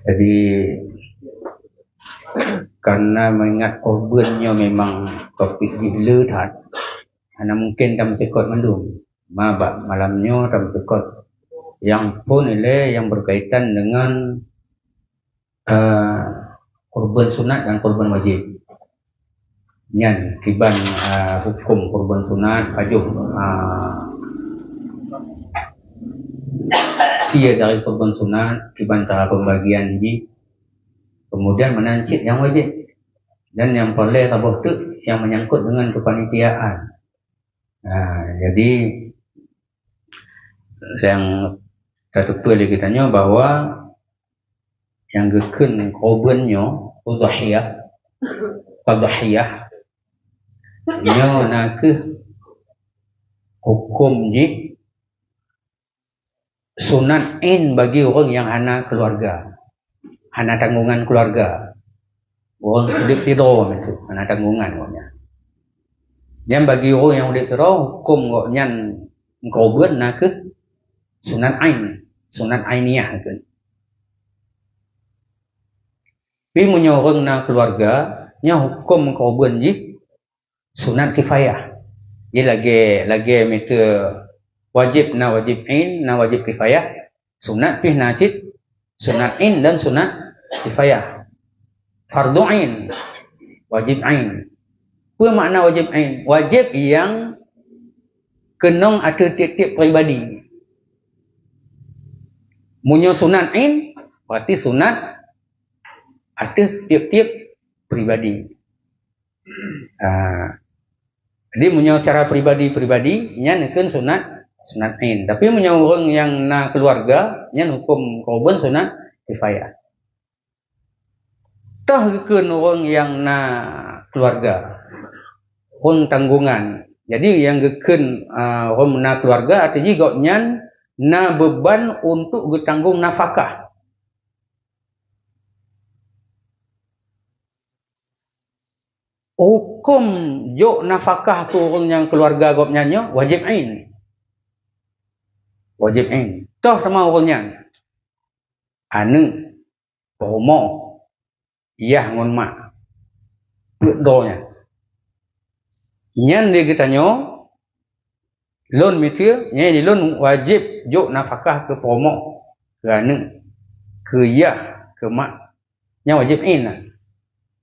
Jadi karena mengingat korbannya memang topik gila tak, karena mungkin kami tekot mandum mabak malamnya kami tekot yang pun ile yang berkaitan dengan korban sunat dan korban wajib. Nyan kiban hukum korban sunat ajuh sia dari korban sunat kiban cara pembagian ini, kemudian menancit yang wajib, dan yang boleh tabuh tu yang menyangkut dengan kepanitiaan. Jadi yang tertutup lagi tanya bahwa yang geken korbannya udhiyah nyo nak hukum ji sunat in bagi orang yang hana keluarga, hana tanggungan keluarga, orang hidup tidur itu hana tanggungan orangnya. Yang bagi orang yang hidup tidur hukum orangnya korban nak sunat ain, sunat ainiyah kan. Tapi punya orang nak keluarga nya hukum korban ji sunat kifayah. Dia lagi mete wajib na wajib ain na wajib kifayah, sunat pih najib sunat ain dan sunat kifayah. Fardu ain, wajib ain. Apa makna wajib ain? Wajib yang kenong ada tiap-tiap peribadi. Munyo sunat ain berarti sunat ada tiap-tiap peribadi. Jadi munyo cara pribadi nya nekeun sunat ain. Tapi munyo orang yang na keluarga nya hukum korban sunat kifayah. Tah gekeun orang yang na keluarga pun tanggungan. Jadi yang gekeun orang na keluarga artinya goknya na beban untuk getanggung nafkah. Hukum jok nafkah tu orang yang keluarga gopnya wajib ain. Wajib ain. Toh sama orangnya anu pomo iya ngon mak donya. Nyan dia katanya lon mitir nya di lon wajib jok nafkah ke pomo ke anu ke iya ke mak nya wajib ain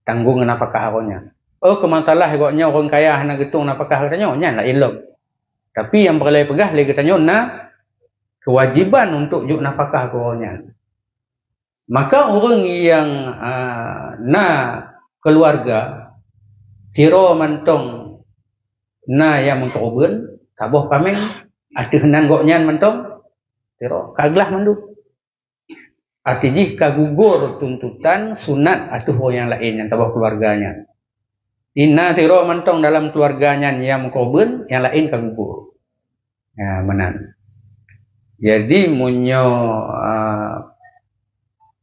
tanggung nafkah orangnya. Kemasalah goknya orang kaya nak getung nafkah katanya nya lah ilmu. Tapi yang berlai pegah lagi katanya na kewajiban untuk juk nafkah orangnya. Maka orang yang na keluarga tiro mantong na yang mengkorban tabuh pameng ada henan goknya mantong tiro kaglah mandu. Artinya kagugur tuntutan sunat atuh orang yang lain yang tabuh keluarganya. Inna tiro mantong dalam keluarganya yang mengkorban, yang lain kagugur. Menan. Jadi munyo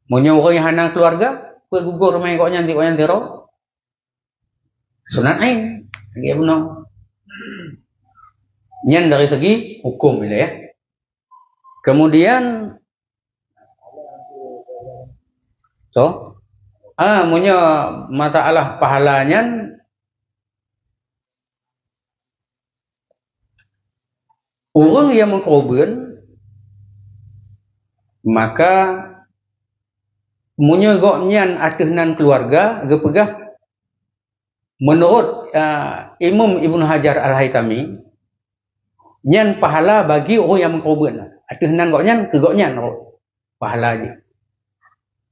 orang yang hana keluarga, gugur mai koknya tiro sunat ain. Lagi benar. Nyan dari segi hukum ini ya. Kemudian munyo masalah pahalanya orang yang mengkorban maka munyo goknyan atehnan keluarga gepegah menurut Imam Ibnu Hajar Al-Haytami nyan pahala bagi orang yang mengkorban atehnan goknyan ke goknyan pahala je.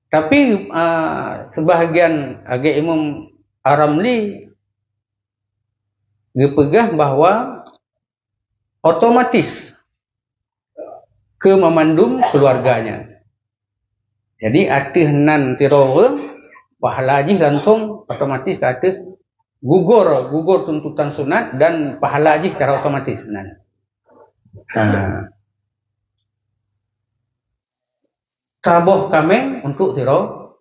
Tapi sebahagian agak Imam Ar-Ramli gepegah bahwa otomatis ke memandum keluarganya. Jadi atihnan tiror pahala haji langsung otomatis kata gugur tuntutan sunat dan pahala haji secara otomatis benar. Tabuh kami untuk tiror.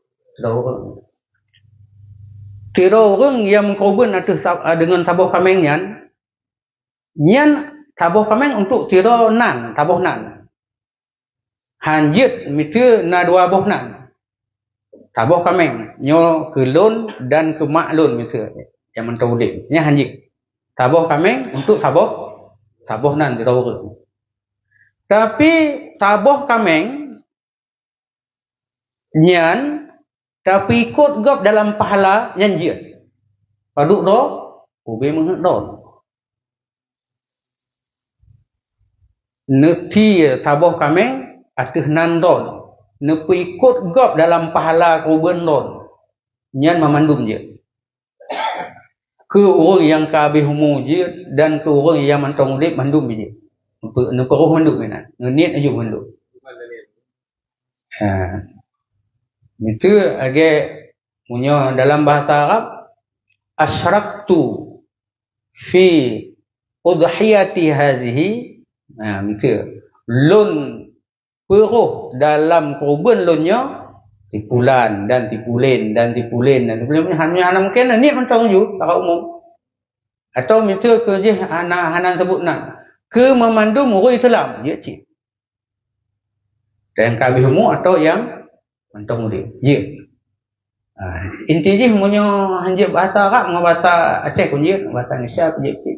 Tira orang yang mengkorban atas dengan tabuh kameng nyan tabuh kameng untuk tira nan, tabuh nan. Hanjit mitu na dua buh nan. Tabuh kameng nyo ke lon dan ke mak lon mitu yang mentau dik. Nya hanjit. Tabuh kameng untuk tabuh nan tira orang. Tapi tabuh kameng nyan tapi ikut gop dalam pahala nyanjir. Paduk do, ube menghut do. Neti tabuh kameng atus nan do. Nepi ikut gop dalam pahala korban do. Nyan memandum je. Ke orang yang kabeh umur je dan ke orang yang mantong lip mandum je. Neperuh mandum benar. Niat aja mandum. Itu agak punya dalam bahasa Arab asyraktu fi udhiyati hadhihi. Itu lun peruh dalam korban lunnya tipulan dan tipulen dan tipulen dan tipulen hanya mungkin ni mentang ju para umum atau minta ke je anak sebut nak ke memandum orang Islam dia cik dan kabeh umum atau yang mentang dia je inti je punya hanjit bahasa Arab dengan bahasa Aceh pun je bahasa Indonesia pun je cik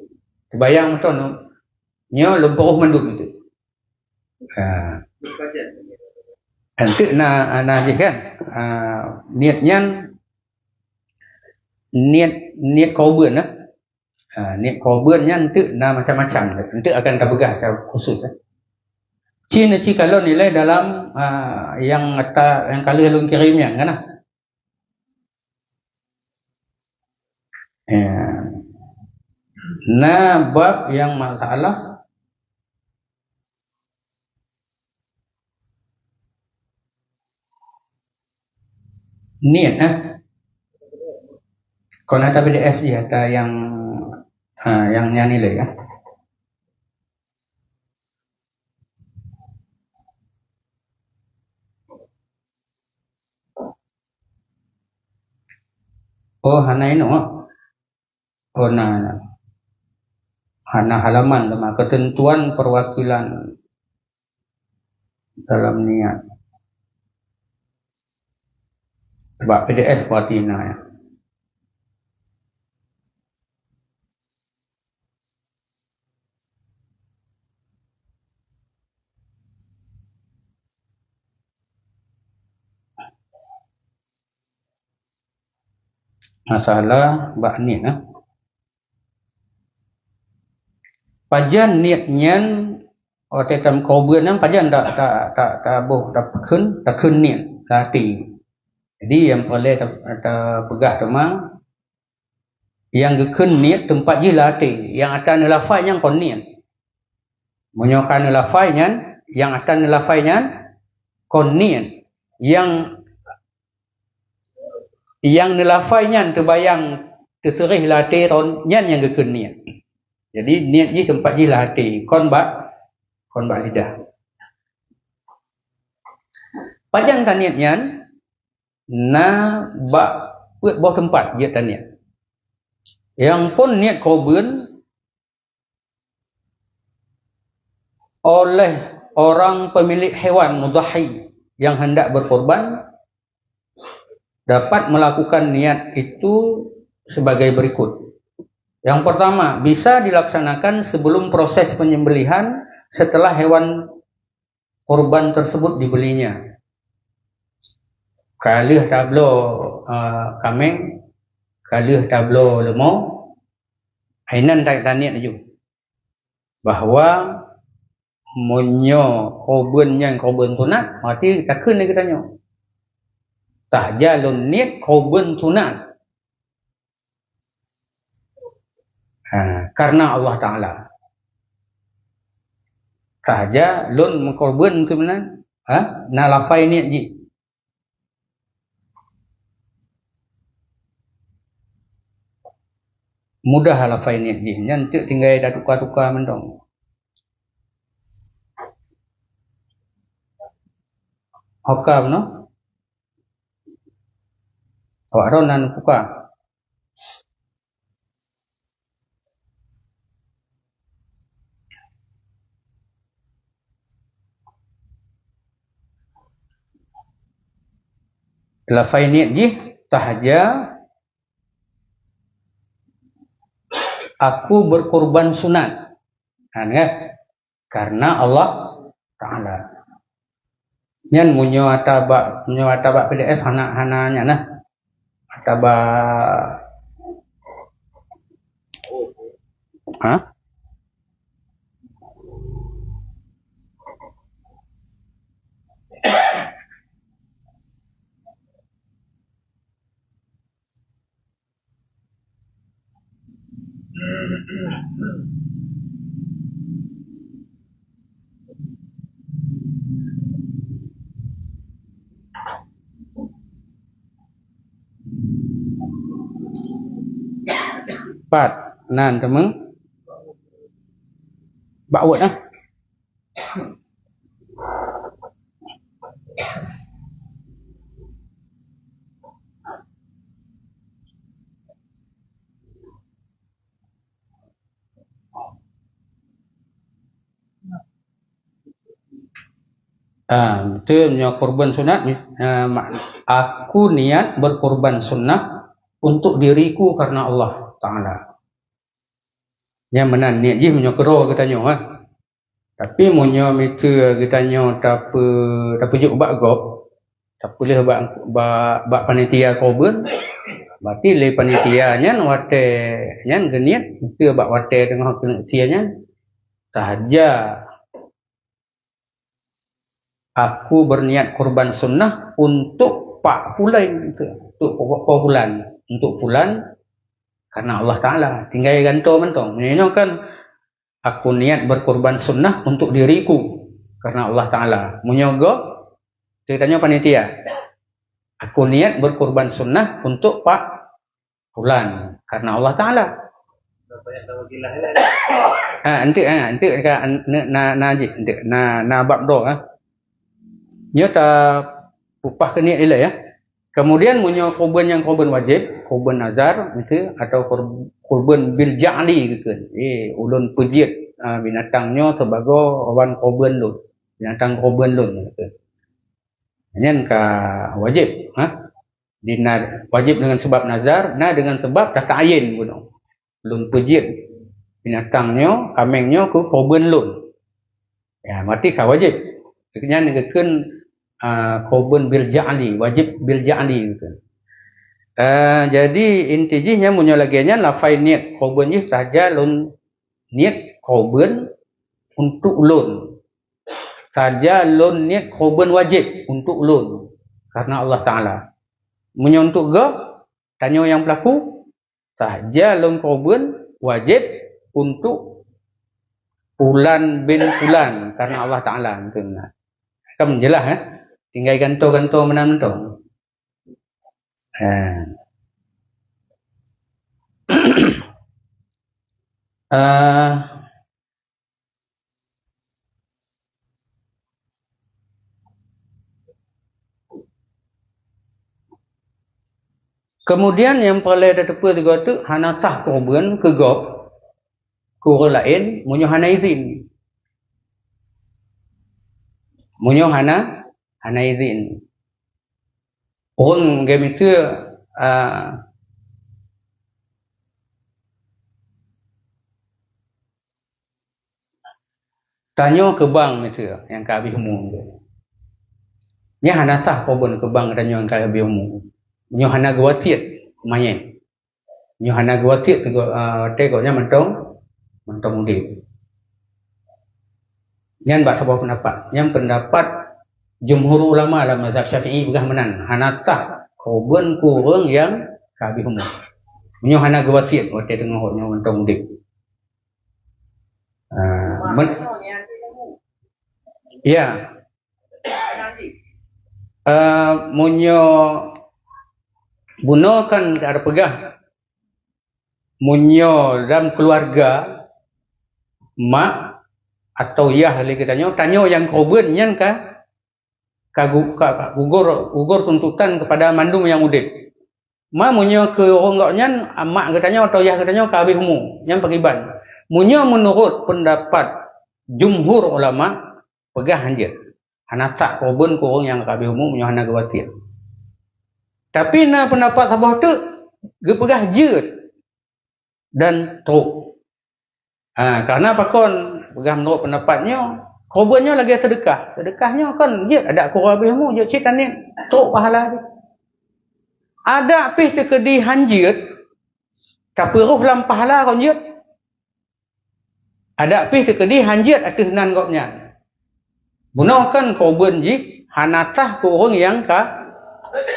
terbayang betul nya lebuh mandum itu nanti na je kan niatnya niat korban niat korbannya nanti macam-macam nanti akan terbegas secara khusus Cina kalau nilai dalam yang kali halung kirimnya kan nah bab yang masalah niat kalau ada PDF je atau yang nilai ya. Oh hana ini hana halaman sama ketentuan perwakilan dalam niat. Sebab PDF watina ya. Masalah bab niat pajan niatnya otetam korban nang pajan tak boh tak khun niat lati. Jadi yang boleh pegah tema yang gekun niat tempat je lati yang akan lafaznya kon niat. Menyokan lafaznya yang akan lafaznya kon niat. Yang lafaznya terbayang terserih lati tonnya yang gekun niat. Jadi niat je tempat je lati kon bak lidah. Pajan kan niatnya na bak buat bawah tempat dia niat. Yang pun niat korban oleh orang pemilik hewan mudhahi yang hendak berkorban dapat melakukan niat itu sebagai berikut. Yang pertama, bisa dilaksanakan sebelum proses penyembelihan setelah hewan korban tersebut dibelinya. Kalih tablo kameng, kalih tablo lemau, hainan tak niat aja. Bahawa monyo korban yang korban sunat, mati takun lagi tanya. Tak jalun niat korban sunat. Karena Allah Ta'ala. Sahaja lun mengkorban ke mana? Na lafai niat je. Mudah lafai niat je. Nanti tinggal dah tukar-tukar mendong. Hokam no? Awak ron nan tukar. lafai niat ji tahja aku berkorban sunat. Kan? Karena Allah Ta'ala. Nyan munyo ataba PDF hana-hananya nah. Ataba Pat nan temeng bawut ah. Betul korban sunat. Aku niat berkorban sunnah untuk diriku karena Allah Ta'ala. Yang menan niat je menyo kero katanya Tapi munyo meter katanya tak juk bak gop. Tak boleh bak panitia korban. Berarti le panitia nyan wate nyan geniat meter bak wate dengan panitia nyan. Sahaja aku berniat korban sunnah untuk Pak Fulan itu, untuk Fulan karena Allah Ta'ala. Tinggal ganto mentong. Menyenyo kan aku niat berkorban sunnah untuk diriku karena Allah Ta'ala. Menyogo ceritanya panitia. Aku niat berkorban sunnah untuk Pak Fulan karena Allah Ta'ala. Na bab do Nyo tak upah ke niat ya. Kemudian munyo korban yang korban wajib, korban nazar gitu atau korban bil ja'li gitu. Ulun pejit binatangnya sebagai awan korban lu. Binatang korban lu gitu. Nyen ka wajib, wajib dengan sebab nazar, dengan sebab tak ta'yin gitu. Ulun pejit binatangnya, kamengnya ku korban lu. Ya, mati ka wajib. Nyen ngekeun korban bil ja'li, wajib bil ja'li gitu. Jadi intinya munyo laginya lafai niat korban ni saja lun niat korban untuk ulun. Saja lun niat korban wajib untuk ulun karena Allah Ta'ala. Munyo untuk tanya yang pelaku saja lun korban wajib untuk Fulan bin Fulan karena Allah Ta'ala gitu. Kan jelas tinggal ganto-ganto menantong. Kemudian yang paling ada tepi juga tu hanatah korban ke gop kurang lain munyo hana izin. Munyo hana izin. Orang game itu tanya ke bank itu yang ke habis umum tu. Nya hana sah korban ke bank tanya yang ke habis umum. Nyo hana gawatiat mayen. Nyo hana gawatiat tu tegoknya mentong mudik. Yang sebuah pendapat. Yang pendapat jumhur ulama dalam mazhab Syafi'i begah menan. Hanatah korban kurang yang kabih umum. Menyo hana gawatiat wate tengah hoknya mentong mudik. Ya. Munyo buno kan ada pegah. Munyo dalam keluarga mak atau yah lagi tanya yang korban nyan gugur tuntutan kepada mandum yang mudik. Ma munyo ke orang nyan mak katanya atau yah katanya kabeh mu yang pagiban. Munyo menurut pendapat jumhur ulama pegah anjir. Hana tak korban ku orang yang kabeh mu munyo hana gawatir. Tapi na pendapat sabah tu gepegah jeut dan truk. Karena pakon pegah menurut pendapatnya, korbannya lagi sedekah. Sedekahnya kan jeut ada kurang habismu jeut cik tanin truk pahala dia. Ada pih tekedihan jeut kaperuh dalam pahala kon jeut. Ada pih tekedihan jeut atus nan gopnya. Bunuh kan korban jik hanatah kurang yang ka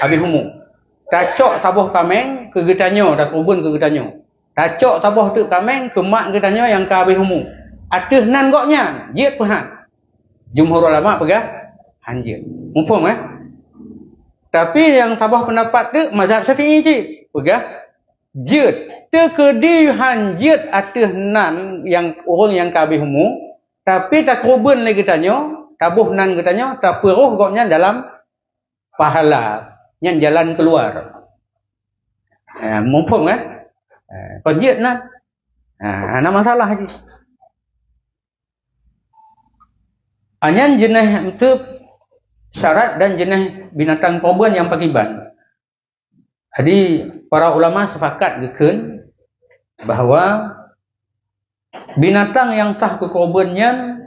habismu. Tacok sabah kameng ke getanyo dah korban ke getanyo. Tacok sabah tu kameng ke mak getanyo yang ka habismu. Atus nan gopnya jeut pahan. Jumhur ulama pegah hanjir. Mumpung Tapi yang sabah pendapat tu mazhab Syafi'i cik. Pegah jeut. Tekedi hanjir atus nan yang orang yang ka habismu. Tapi tak korban lagi getanyo, tabuh nan getanyo, tak peruh gopnya dalam pahala. Yang jalan keluar. Mumpung kau jeut nan. Ada masalah haji. Anyan jenis itu syarat dan jenis binatang korban yang pakiban. Jadi para ulama sepakat geken bahawa binatang yang tah ke korbannya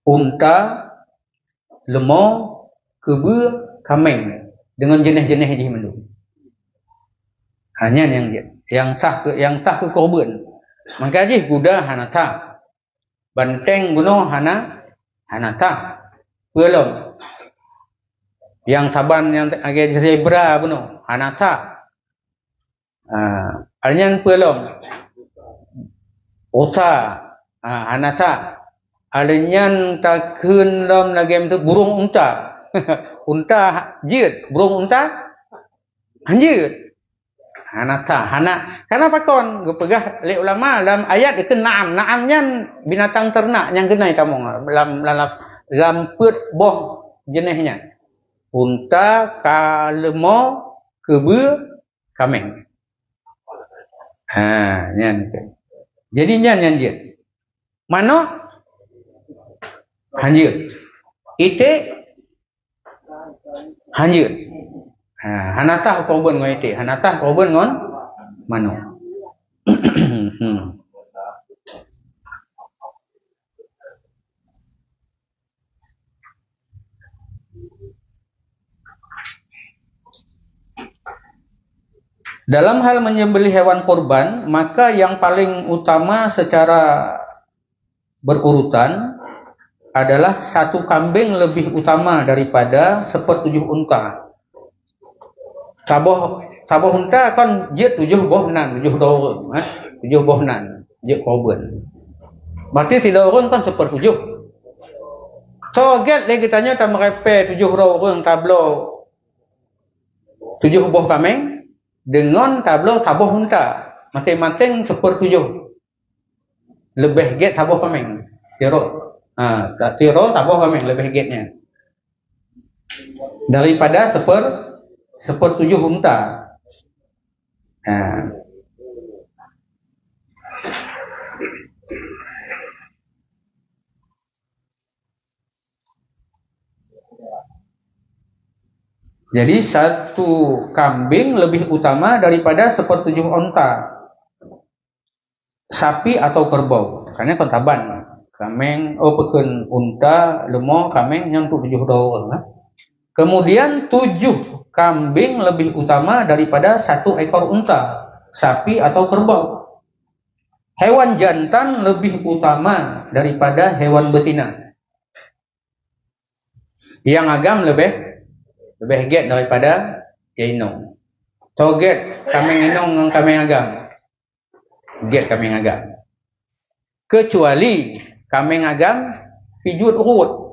unta, lemau, kebur, kameng dengan jenis-jenis haji mendung. Hanya yang tah ke korban. Maka haji kuda hanata. Banteng bunuh hanata. Belum. Yang saban yang agak zebra bunuh hanata. Alnya belum. Ota hanata. Alnya takun dalam lagi itu burung unta. Unta jeut, burung unta hanjeut. Hana. Karena pakon gepegah oleh ulama dalam ayat itu na'am. Na'amnya binatang ternak yang kena kamu dalam put boh jenisnya. Unta, lemau, kebur, kameng. Jadi nyan jeut. Mana hanjeut. Itik hanjeut. Hanatah korban ngon itik, hanatah korban ngon mano. Dalam hal menyembelih hewan korban, maka yang paling utama secara berurutan adalah satu kambing lebih utama daripada 1/7 unta. Sabah unta kan jeut 7 boh nan, 7 dorong, 7 boh nan, jeut korban. Berarti si dorong kan 1/7. So get lagi tanya tak merepe 7 dorong tablo 7 boh kameng dengan tablo sabah unta. Masing-masing 1/7. Lebih get sabah kameng. Tiro sabah kameng lebih getnya. Daripada 1/7 unta. Jadi satu kambing lebih utama daripada 1/7 unta. Sapi atau kerbau. Karena kontaban. Kameng, pekun unta, lemau, kameng yang 7 dorong. Kemudian 7 kambing lebih utama daripada 1 ekor unta, sapi atau kerbau. Hewan jantan lebih utama daripada hewan betina. Yang agam lebih get daripada inong. Toget kambing inong dengan kambing agam. Get kambing agam. Kecuali kambing agam pijut urut.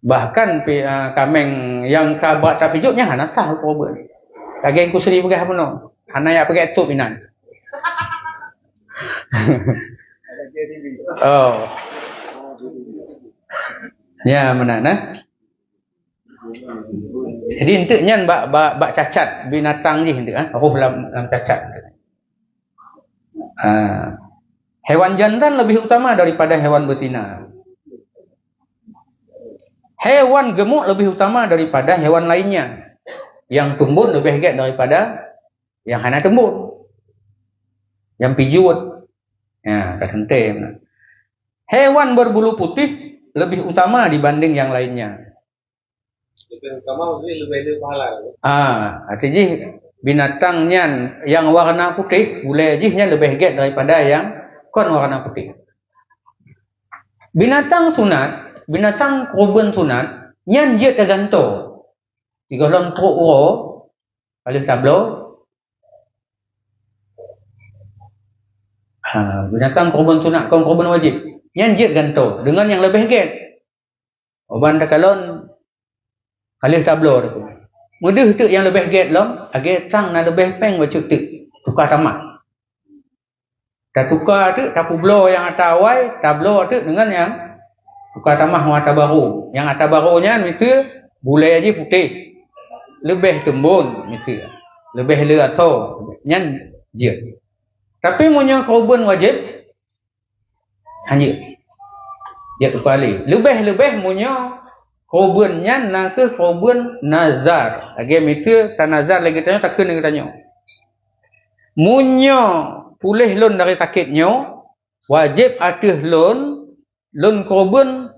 Bahkan kameng yang kabat tak pijutnya hana tahu korban. Kageng kusri pegah puno. Hana ya pakai tup inan. Oh. Ya mana. Jadi enteknya bak cacat binatang ni hendak roh dalam cacat. Hewan jantan lebih utama daripada hewan betina. Hewan gemuk lebih utama daripada hewan lainnya. Yang tumbun lebih hebat daripada yang hana tumbun. Yang pijut. Ya, terhentai. Hewan berbulu putih lebih utama dibanding yang lainnya. Lebih utama maksudnya lebih pahala. Artinya binatangnya yang warna putih boleh jihnya lebih hebat daripada yang kon warna putih. Binatang sunat, binatang korban sunat, nyan dia tergantung. Jika dalam truk uro, paling tablo, binatang korban sunat, korban wajib, nyan dia gantung dengan yang lebih hebat. Oban takalon, paling tablo tu. Mudah tu yang lebih hebat lom, agak tang na lebih peng baca tu, tukar tamat. Tak tukar tu, tak publo yang atawai, tablo tu dengan yang tukar tamah mata baru. Yang atas barunya itu bulai aja putih. Lebih tembun mesti. Lebih leato nyan dia. Tapi punya korban wajib hanya dia kembali. Lebih punya korban nyan nak ke korban nazar. Lagi mesti tak nazar lagi tanya tak kena tanya. Munyo pulih lon dari sakitnya wajib atas lon korban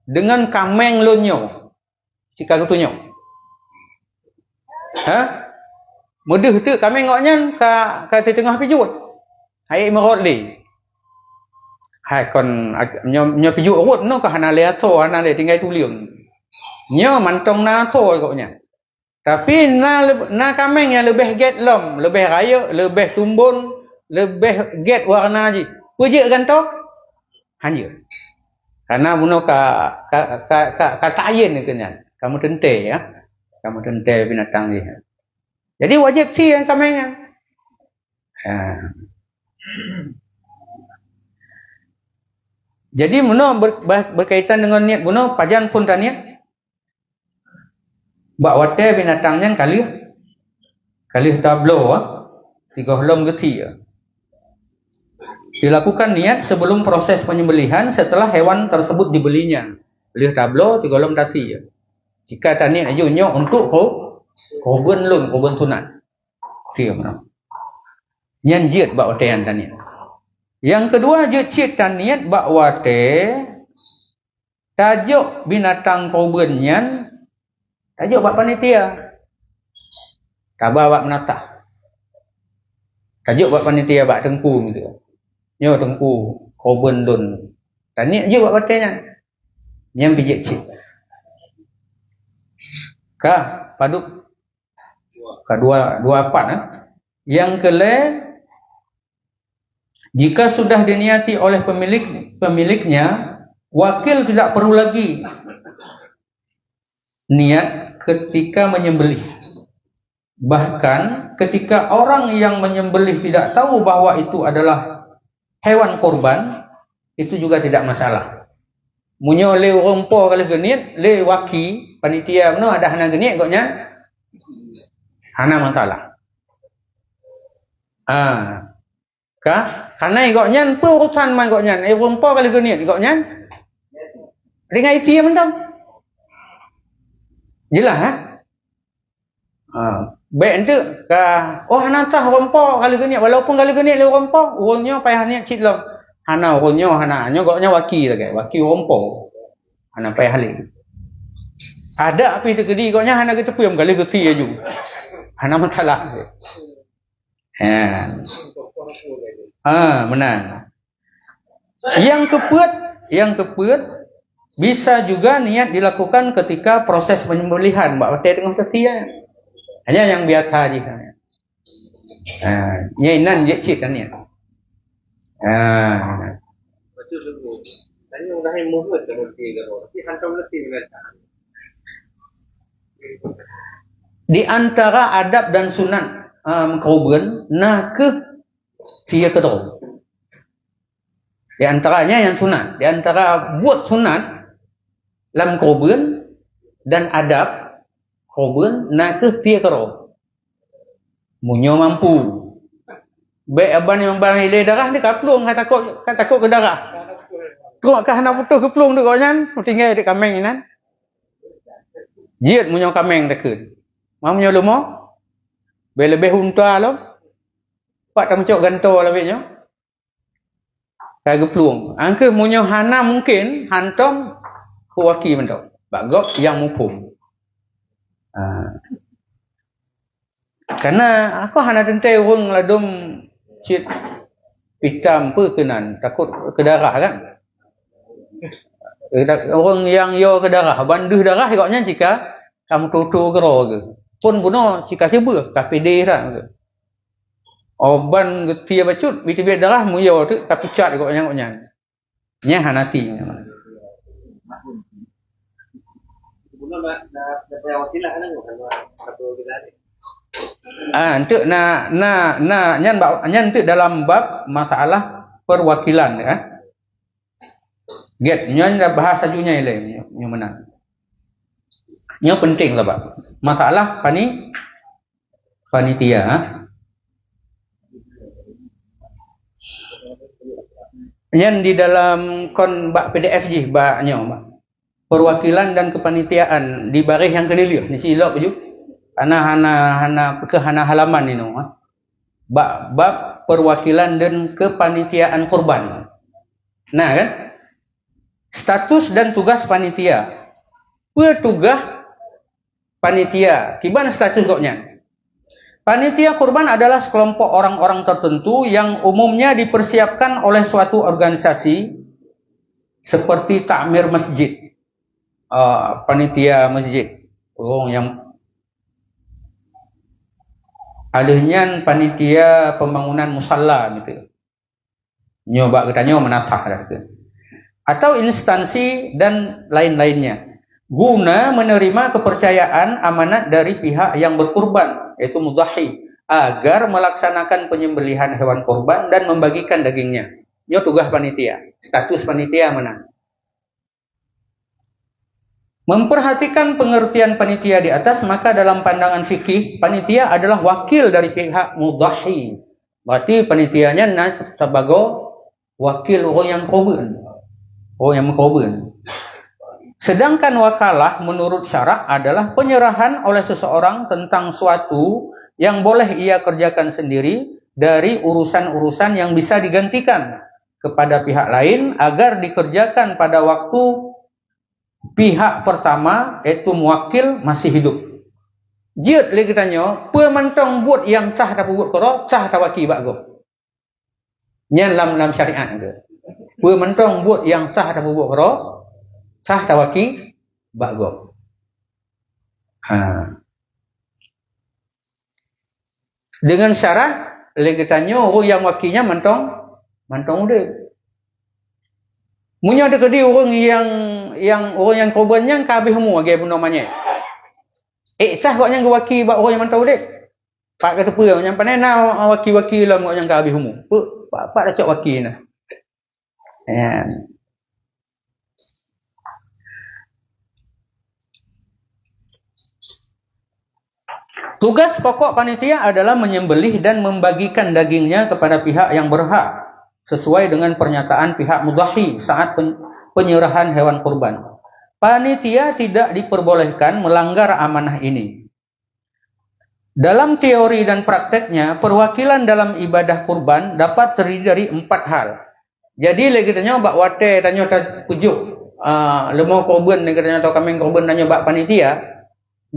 dengan kameng lonyo jika kutunyo mudah tu kameng ngoknya ka tengah pijut hai merot li hai kon nyo pijut urut no ka hana le ato hana le tinggal tuliung nyo mantong na ato koknya tapi na kameng yang lebih get lom lebih raya lebih tumbun lebih get warna ji pujik ganto hanya karena buno ka tayin ni kena kamu tentai ya kamu tentai binatang ni jadi wajib si yang kameng jadi buno berkaitan dengan niat buno pajan pun tak niat bak wate binatangnya kali tablo tiga helom geti dilakukan niat sebelum proses penyembelihan setelah hewan tersebut dibelinya. Beli tablo 3 lom tati. Jika tak niat ajunya untuk korban lun, korban sunat. Dia mana? Nyan jiat bak wate yang taniat. Yang kedua jiat taniat bak wate tajuk binatang korban nyan tajuk bak panitia. Tabah bak menatah. Tajuk bak panitia bak tengku gitu. Nyo tengku korban lun. Taniat je buat batanya. Yang pijak cik. Kah paduk. Kah dua empat Yang jika sudah diniati oleh pemiliknya, wakil tidak perlu lagi niat ketika menyembelih. Bahkan ketika orang yang menyembelih tidak tahu bahwa itu adalah hewan korban itu juga tidak masalah. Munyo le rompo kali genit, le waki panitia no ada hana genit koknya. Hana masalah. Karena koknya pu urusan mai koknya, rompo kali genit koknya. Ringai isi mentang. Jelas baik ente hana tah rompo kali genit walaupun kali genit le rompo urunyo payah niat cit lo hana urunyo hana nyo goknya waki lagi waki rompo hana payah halik ada api tegedi goknya hana gitu puyam kali geti aju hana masalah benar yang kepuat bisa juga niat dilakukan ketika proses penyembelihan mbak wate tengah setia. Hanya yang biasa aja kan. Nyainan je cik kan ya. Betul betul. Tadi udah yang mulut seperti itu. Tapi hantam letih binatang. Di antara adab dan sunat korban nah ke dia kedua. Di antaranya yang sunat, di antara buat sunat dalam korban dan adab korban nak ke dia karo. Munyo mampu. Baik aban yang barang ile darah ni kaplung takut ke darah. Kau ke hana putus keplung tu kau nyan, tinggal di kameng ni nan. Jiat munyo kameng takun. Mau munyo lumo. Lebih hunta lo. Pak tak mencok ganto lebih nyo. Kaya peluang. Angke munyo hana mungkin hantom kuwaki mentok. Bagok yang mupum. Karena aku hana tentai orang ladum cit hitam perkenan takut ke darah kan. Orang yang yo ke darah, banduh darah agaknya jika kamu tutu gero ke. Pun buno jika sibuk KPD dah. Oban getia bacut bibit darah mu yo tu tapi cat agaknya. Nya hanati. Buno na wakilan kan satu kita ni. Untuk nyan untuk dalam bab masalah perwakilan ya. Get nyan bahasa junya ile nyo menang. Nyo penting lah bab. Masalah panitia. Nyan di dalam kon bab PDF ji bab nyo perwakilan dan kepanitiaan di baris yang kedua ni silap ju. Hana halaman ni no. Bab perwakilan dan kepanitiaan korban. Nah kan? Status dan tugas panitia. Tugas panitia. Gimana status koknya? Panitia korban adalah sekelompok orang-orang tertentu yang umumnya dipersiapkan oleh suatu organisasi seperti takmir masjid. Panitia masjid. Orang yang alihnya panitia pembangunan musalla gitu. Nyoba katanya menatah gitu. Atau instansi dan lain-lainnya guna menerima kepercayaan amanat dari pihak yang berkurban yaitu mudhahi agar melaksanakan penyembelihan hewan kurban dan membagikan dagingnya. Ini tugas panitia. Status panitia mana? Memperhatikan pengertian panitia di atas, maka dalam pandangan fikih panitia adalah wakil dari pihak mudhahi. Berarti panitianya sebagai wakil orang yang korban. Orang yang mengkorban. Sedangkan wakalah menurut syarak adalah penyerahan oleh seseorang tentang suatu yang boleh ia kerjakan sendiri dari urusan-urusan yang bisa digantikan kepada pihak lain agar dikerjakan pada waktu pihak pertama yaitu muwakil masih hidup. Jiat lagi tanya, pemantong buat yang cah tak buat koro, cah tawaki bago. Nyan dalam syariat ke. Pemantong buat yang cah tak buat koro, cah tawaki bago. Dengan syarat lagi tanya orang yang wakinya mantong udah. Munya ada kedi orang yang korbannya kabeh semua gaya namanya. Sah kok yang waki bak orang yang mantau dek. Pak kata apa yang panena waki-waki lah kok yang kabeh semua. Pak dah cak waki nah. Ya. Tugas pokok panitia adalah menyembelih dan membagikan dagingnya kepada pihak yang berhak sesuai dengan pernyataan pihak mudhahi saat penyerahan hewan kurban. Panitia tidak diperbolehkan melanggar amanah ini. Dalam teori dan prakteknya, perwakilan dalam ibadah kurban dapat terdiri dari 4 hal. Jadi lagi tanya bak wate tanya tak pujuk lemau kurban lagi tanya atau kambing kurban tanya bak panitia.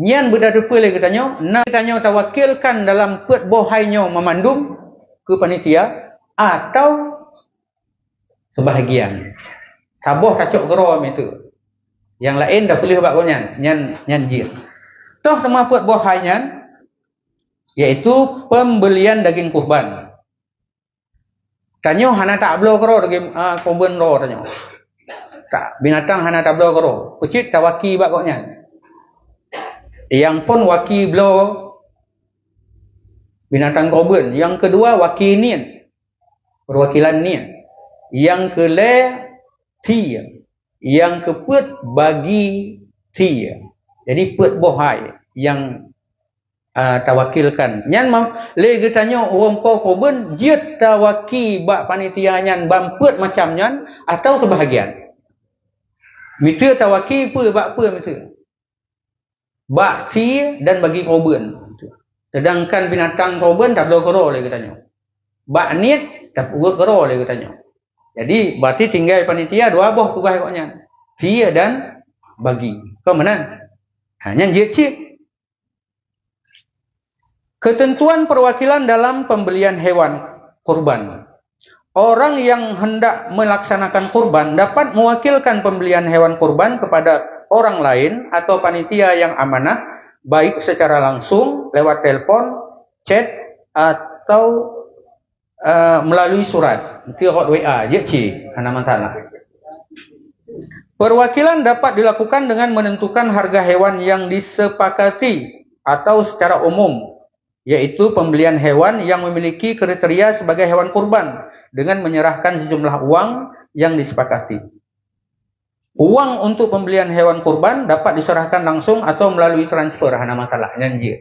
Nyan beda depa lagi tanya, nak tanya tawakilkan dalam pet bohainya memandum ke panitia atau sebahagian. Taboh kacok gerom itu. Yang lain dah boleh buat konyan, nyan jir. Toh tema pet bohainya yaitu pembelian daging kurban. Tanya hana tak belo kero daging kurban ro tanya. Tak binatang hana tak belo kero. Pucit tawaki buat konyan. Yang pun waki belo binatang kurban. Yang kedua waki nian. Perwakilan nian. Yang kele ti. Yang keput bagi ti. Jadi put bohai yang tawakilkan. Nyan mau le tanya orang kurban jet tawaki bak panitia nyan bamput macam nyan atau sebahagian. Mitra tawaki pu bak pu mitra. bakti dan bagi korban. Sedangkan binatang korban tak perlu kero lagi katanya. Bak niat tak perlu kero lagi katanya. Jadi berarti tinggal panitia dua buah tugas koknya. Tia dan bagi. Kau mana? Hanya cik. Ketentuan perwakilan dalam pembelian hewan kurban. Orang yang hendak melaksanakan kurban dapat mewakilkan pembelian hewan kurban kepada orang lain atau panitia yang amanah, baik secara langsung, lewat telepon, chat, atau melalui surat. Nanti WA, je cik, ada masalah. Perwakilan dapat dilakukan dengan menentukan harga hewan yang disepakati atau secara umum, yaitu pembelian hewan yang memiliki kriteria sebagai hewan kurban dengan menyerahkan sejumlah uang yang disepakati. Uang untuk pembelian hewan kurban dapat diserahkan langsung atau melalui transfer, hana masalah nyanyi.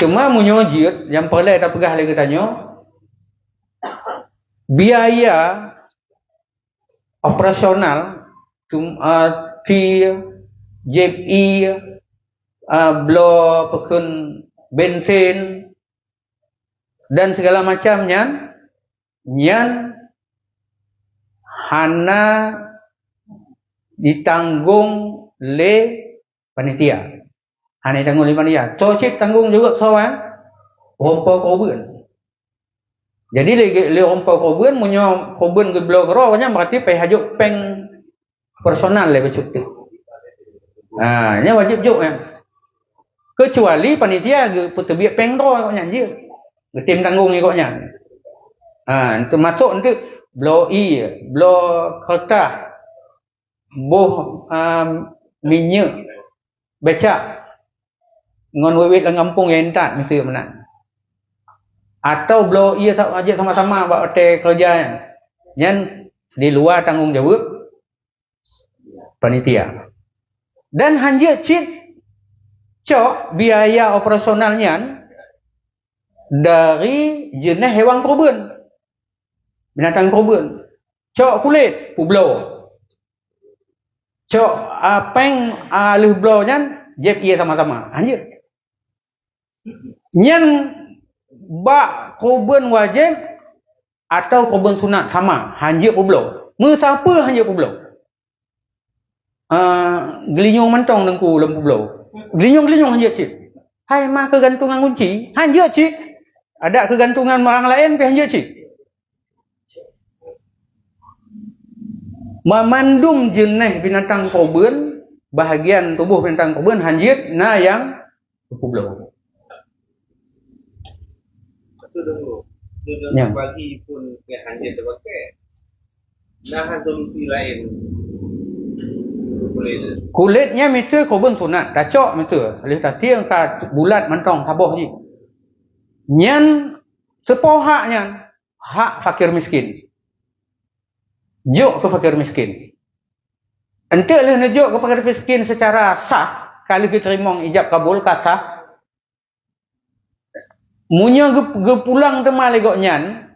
Cuma menyojit yang perlu kita pegah lagi tanya, biaya operasional JPI blo pekun bensin dan segala macamnya nyan hana ditanggung le panitia. Hana ditanggung le panitia. Cocik tanggung juga soal rompau korban. Jadi le rompau korban munyo korban ke blog ro nya berarti pay hajuk peng personal le becuk tu. Nya wajib juk ya. Kecuali panitia ke petebiak peng ro koknya je. Tim tanggung ni koknya. Termasuk untuk blow kertas, boh minyak, becak, ngon wewet lang kampung yang entat mesti mana. Atau blow aja sama-sama buat hotel kerja yang di luar tanggung jawab panitia. Dan hanya cik cok biaya operasionalnya dari jenis hewan kurban, binatang kurban. Cok kulit publo, cok peng alih blo nya jep ia sama-sama hanya nyan bak kurban wajib atau kurban sunat sama hanya publo. Siapa hanya publo? Gelinyung mentong dengku lem publo. Gelinyung hanya cik. Hai mah kegantungan kunci hanya cik. Ada kegantungan orang lain ke hanya cik. Memandung jenis binatang kurban, bahagian tubuh binatang kurban hanjit na yang publo. Itu dulu. Dia bagi pun ke hanjit terpakai. Nah solusi lain. Kulitnya mesti kurban sunat, dacok mesti. Oleh tatiang ka bulat mentong taboh je. Nyan sepohaknya hak fakir miskin. Juk ke fakir miskin. Ente leh nejuk ke fakir miskin secara sah, kalau kita terima ijab kabul kata. Munya ge pulang tema legok nyan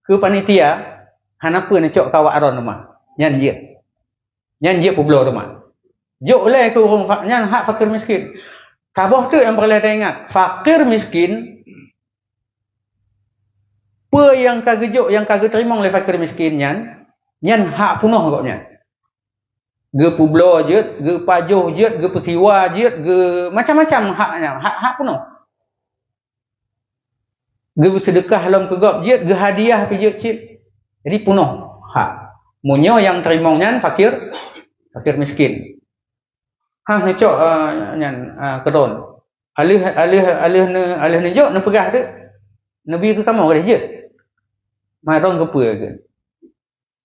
ke panitia, hanapa nejuk kawak aron rumah. Nyan dia. Nyan dia publo rumah. Juk leh ke orang nyan hak fakir miskin. Taboh tu yang perlu kita ingat, fakir miskin apa yang kagejuk yang kage terima oleh fakir miskin nyan hak penuh koknya. Ge publo je, ge pajuh je, ge petiwa je, ge macam-macam haknya, hak penuh. Ge sedekah dalam kegap je, ge hadiah pi je cip. Jadi penuh hak. Munyo yang terima nyan fakir miskin. Necok nyan kedon. Alih ne jok ne pegah tu. Nabi tu sama ke je. Marong ke apa ke?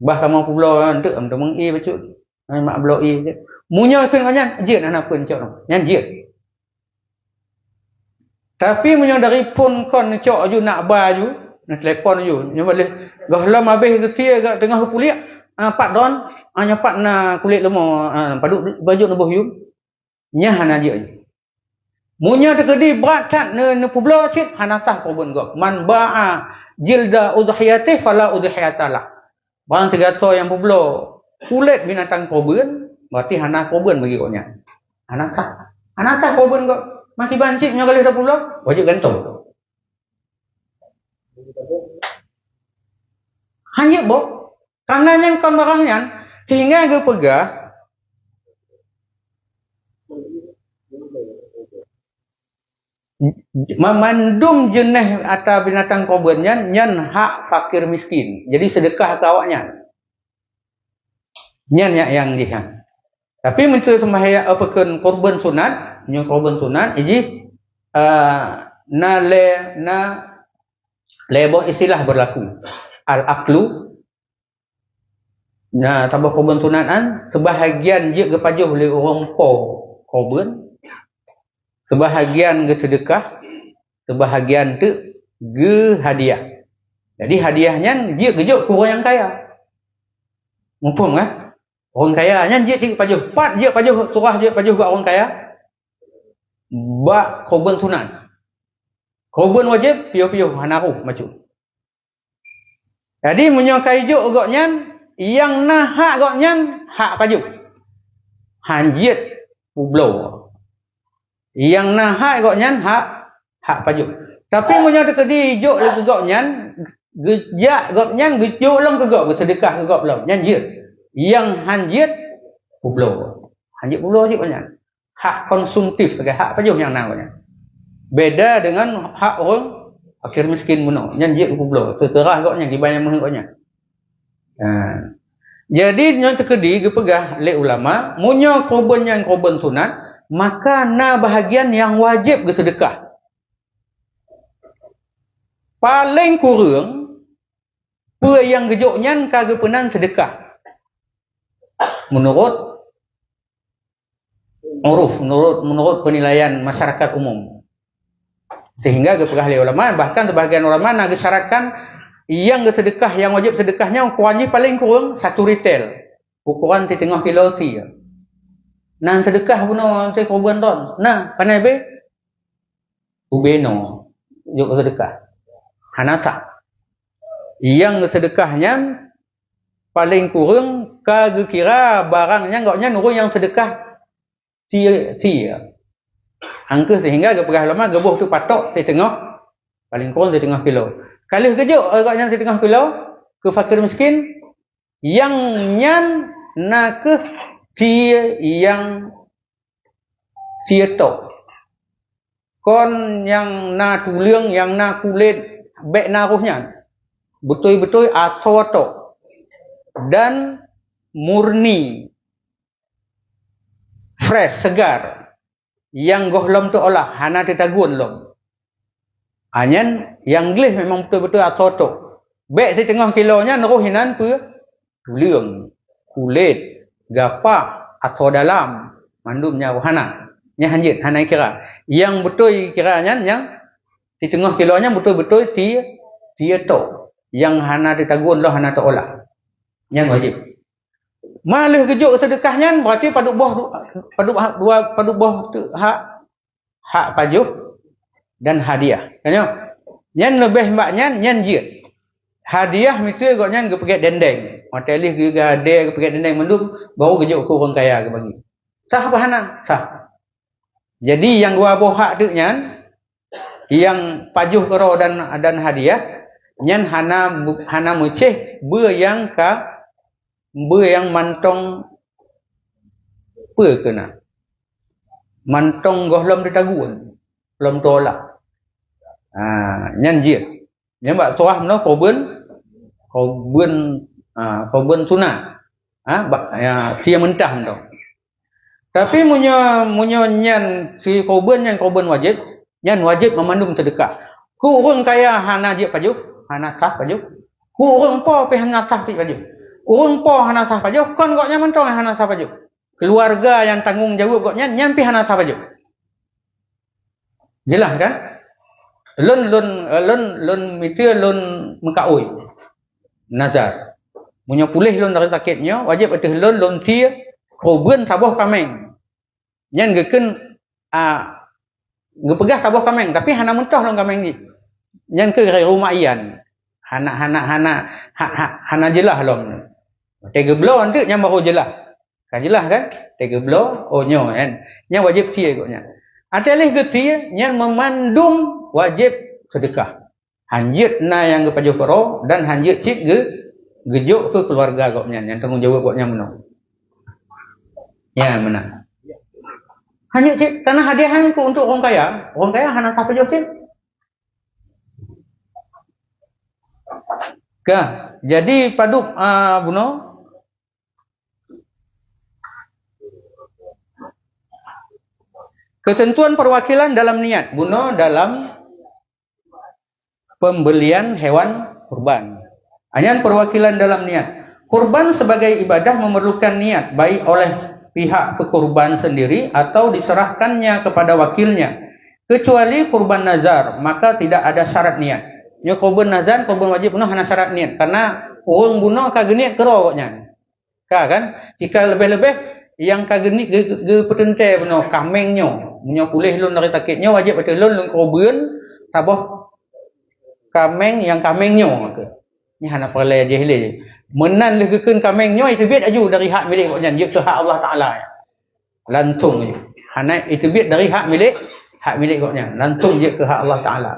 Bah kamu pula untuk meng bacut. Mak blok je. Munyo kan nyan je nak apa cok. Nyan je. Tapi munyo dari pun kon cok ju nak baju, nak telefon ju. Nyo boleh gahlam habis getia kat tengah kuliah. Pak don, nyapat na kulit lemo paduk baju lebuh yu. Nyah na je. Munyo terkedi berat kat ne publo cit hanatah korban gok. Man ba'a jilda udhiyatih fala udhiyatalah. Barang tergato yang publo kulit binatang korban, berarti hana korban bagi koknya. Anatah korban kok masih banciknya kali 10 wajib gantung. Hanya boh. Karena yang kon barangnya sehingga gue pegah memandum jenis atau binatang korbannya nyan hak fakir miskin. Jadi sedekah ke awaknya. Nyan yang dihan. Tapi menurut sembahyang apakan korban sunat, nyan korban sunat jadi na lebo istilah berlaku. Al-aqlu nah tambah korban sunatan sebahagian dia kepajuh oleh orang korban, sebahagian ke sedekah, sebahagian tu ke hadiah. Jadi hadiahnya dia gejuk ke orang yang kaya. Mumpung kan? Orang kaya nya dia cik pajuh, pat dia pajuh surah dia pajuh buat orang kaya. Bak korban sunat. Korban wajib piu-piu hanaru macam. Jadi menyokai juk agaknya yang nah hak agaknya hak pajuh. Hanjit ublo. Yang nah hak agaknya hak pajuh. Tapi menyo tekedi juk le agaknya gejak agaknya gejuk long tegak bersedekah tegak belum nyanjit. Yang hanjit ublo. Hanjit ublo je banyak. Hak konsumtif sebagai hak pajuh yang namanya. Beda dengan hak orang fakir miskin muno. Nyanjit ublo. Terserah agaknya dibayar menghengoknya. Jadi yang terkedi dipegah oleh ulama, munyo korban yang korban sunat, maka na bahagian yang wajib bersedekah. Paling kurang pe yang gejoknya kagak penan sedekah. Menurut uruf, menurut penilaian masyarakat umum. Sehingga dipegah oleh ulama, bahkan sebahagian ulama nak syaratkan yang sedekah yang wajib sedekahnya ukurannya paling kurang 1 retail. Ukuran 3 kilo ti. Nah sedekah puno saya korban ton. Nah, pandai be? Ubeno. Juk sedekah. Hanasa. Yang sedekahnya paling kurang kira barangnya enggaknya nurun yang sedekah ti. Angka sehingga dipegah ulama gebuh tu patok 3 paling kurang 3 kilo. Kalau kejuk agaknya 3 kilo ke fakir miskin yang nyan nak ke dia yang tok kon yang na tuliang yang na kulit bek naruhnya betul-betul atau dan murni fresh segar yang gohlom tu olah hana titagun lom. Anyan yang gelis memang betul-betul atau bek 1/2 kilonya naruhinan tu tuliang kulit gapak atau dalam mandumnya wahana nya hanjit hana kira yang betul kiranya yang 1/2 kilonya betul-betul dia tok yang hana ditagun lah hana toolah yang wajib malih gejuk sedekahnya berarti paduk boh hak pajuh dan hadiah kan yang lebih mbaknya nyan jit hadiah mesti agaknya ge pakai dendeng hotelih ge gade ge pakai dendeng mendum baru gejuk ke orang kaya ge bagi sah apa hana sah. Jadi yang dua bohak tu nyan yang pajuh kero dan hadiah nyan hana meceh be yang mantong pe kena mantong gohlom ditagun belum tolak nyan jir nyan bak toah no korban sunat dia mentah tu. Tapi munyo nyan si korban yang korban wajib nyan wajib memandum sedekah. Ku orang kaya hana je pajuh, hana sah pajuh. Ku orang po pe hana sah pajuh. Orang po hana sah pajuh, kon goknya mentong hana sah pajuh. Keluarga yang tanggung jawab goknya nyan pi hana sah pajuh. Jelas kan? Lun mitir lun mengkaui. Nazar. Munyo pulih lun dari sakitnya wajib ateh lun tia korban sabuh kameng. Nyan geken gepegah sabuh kameng tapi hana mentah long kameng ni. Nyan ke rumah ian. Hana jelah long. Tege blon tu nyan baru jelah. Kan jelas kan? Tiga belah, oh nyo kan. Yang wajib tia koknya. Ada leh getia yang memandung wajib sedekah. Hanjit na yang ke pajuh kero dan hanjit cik gejuk ke keluarga koknya yang tanggung jawab koknya menang. Ya menang. Hanjit cik karena hadiahan itu untuk orang kaya. Orang kaya hana apa pajuh cik. Kah, jadi paduk buno ketentuan perwakilan dalam niat buno dalam pembelian hewan kurban. Hanya perwakilan dalam niat. Kurban sebagai ibadah memerlukan niat baik oleh pihak pekurban sendiri atau diserahkannya kepada wakilnya. Kecuali kurban nazar, maka tidak ada syarat niat. Nya kurban nazar, kurban wajib buno hana syarat niat karena orang buno kagak niat kero koknya. Kan? Jika lebih-lebih yang kagak niat ge petente buno kamengnya, munyo pulih lun dari takitnya wajib betul lun kurban taboh kameng yang kamengnya ke. Ni hana perle je hile. Menan legekeun kamengnya itu biat aju dari hak milik koknya, je ke hak Allah Taala. Lantung je. Hana itu biat dari hak milik koknya, lantung je ke hak Allah Taala.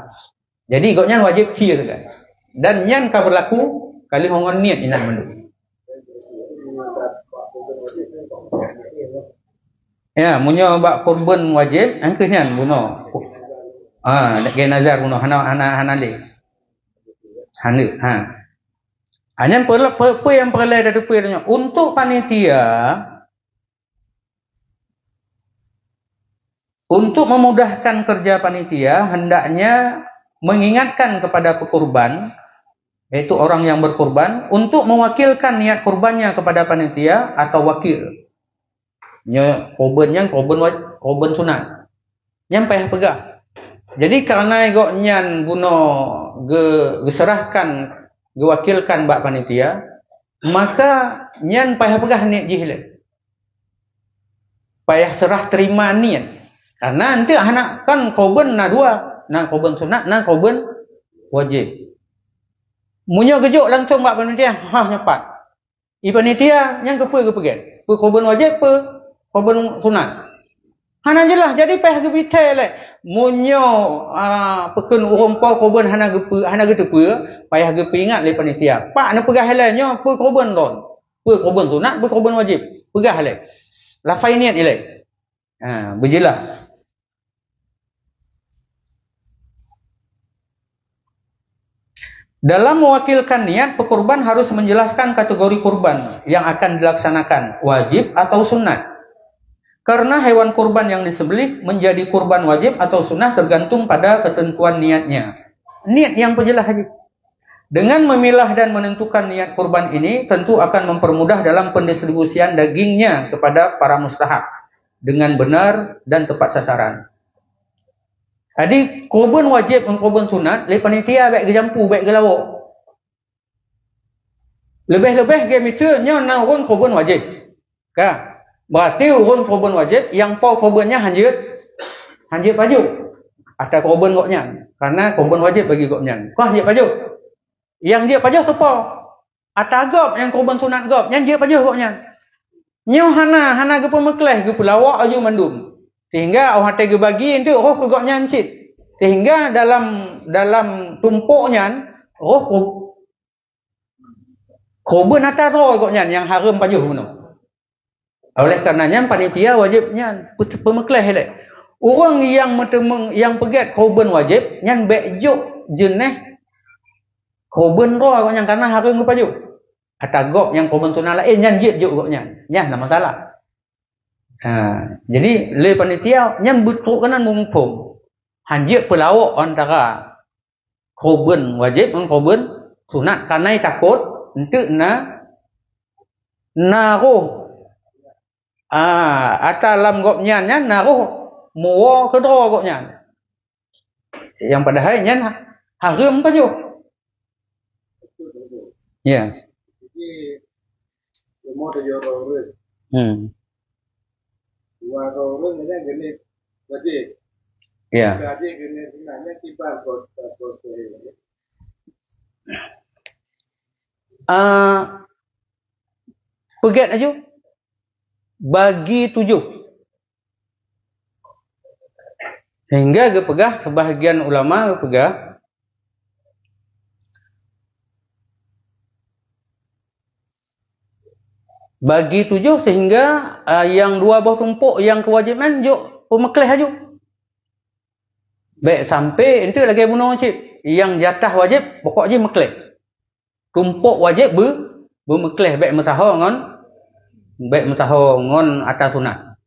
Jadi koknya wajib cia kan. Dan yang ka berlaku kali hongon niat inan mendu. Ya, munyo bak kurban wajib angkehnya buno. Ge nazar buno hana le. Hanya apa yang perlu dari puirnya untuk panitia untuk memudahkan kerja panitia hendaknya mengingatkan kepada pekurban yaitu orang yang berkurban untuk mewakilkan niat kurbannya kepada panitia atau wakil. Nya kurban sunat. Nyampai pegah. Jadi karena go nyan buno geserahkan gewakilkan bak panitia, maka nyan payah pegah niat jihile. Payah serah terima niat. Karena nanti anak kan kurban na dua, na kurban sunat, na kurban wajib. Munyo gejuk langsung bak panitia, nyepat. I panitia yang ke pergi. Kurban wajib kurban sunat. Hana jelas jadi payah gebite le. Munyo pekun urumpa korban hana getepe payah gepe ingat le panitia pak na pegah le nyo pe korban don pe korban sunat pe korban wajib pegah le lafai niat ile berjelas. Dalam mewakilkan niat pekurban harus menjelaskan kategori kurban yang akan dilaksanakan wajib atau sunat. Karena hewan kurban yang disembelih menjadi kurban wajib atau sunnah tergantung pada ketentuan niatnya. Niat yang penjelas haji. Dengan memilah dan menentukan niat kurban ini tentu akan mempermudah dalam pendistribusian dagingnya kepada para mustahak dengan benar dan tepat sasaran. Jadi kurban wajib dan kurban sunat, le panitia baik gejampu baik gelawak. Lebih-lebih ge mitu nya na urang kurban wajib. Ka berarti urun korban wajib yang pau korbannya hanjit pajuk atau korban goknya karena korban wajib bagi goknya kau hanjit pajuk yang dia pajuk sepo atau gop yang korban sunat gop yang dia pajuk goknya nyo hana ge pemekleh ge pelawak aju mandum sehingga orang hati ge bagi itu roh ke goknya encit sehingga dalam tumpuknya roh korban atas roh goknya yang haram pajuk benar. Oleh karenanya panitia wajibnya pemekleh le. Orang yang pegat korban wajib nyan bejuk jenis korban roh agaknya karena harus ngepaju. Atagok yang korban sunat lain nyan jit juk agaknya. Nyan tak masalah. Jadi le panitia nyan betul kanan mumpung. Hanjit pelawak antara korban wajib dan korban sunat karena takut untuk naruh atalam gopnya nyan naruh muwa kedua gopnya yang padahal nyan haram pajuk ya jadi mau dijawab orang ini gini jadi ya jadi gini sebenarnya kita pegat aja bagi 7. Sehingga gepegah sebahagian ulama gepegah bagi 7 sehingga yang 2 buah tumpuk yang kewajiban juk pemekleh aju. Baik sampai itu lagi bunuh cip. Yang jatah wajib pokok je mekleh. Tumpuk wajib bermekleh baik mutaho ngon atas sunat.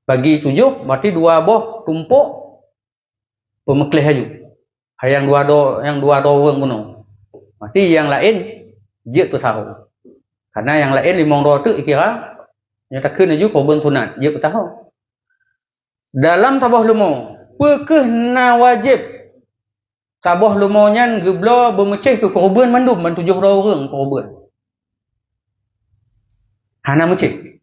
Bagi 7 berarti 2 buah tumpuk pemekleh aju. Yang 2 orang bunuh. Berarti yang lain je putaho. Karena yang lain 5 orang tu kira nyatakan aju korban sunat je putaho. Dalam sabah lumo pekeh na wajib sabah lumonyan geblo bermeceh ke korban mandum man 7 orang korban. Hana meceh.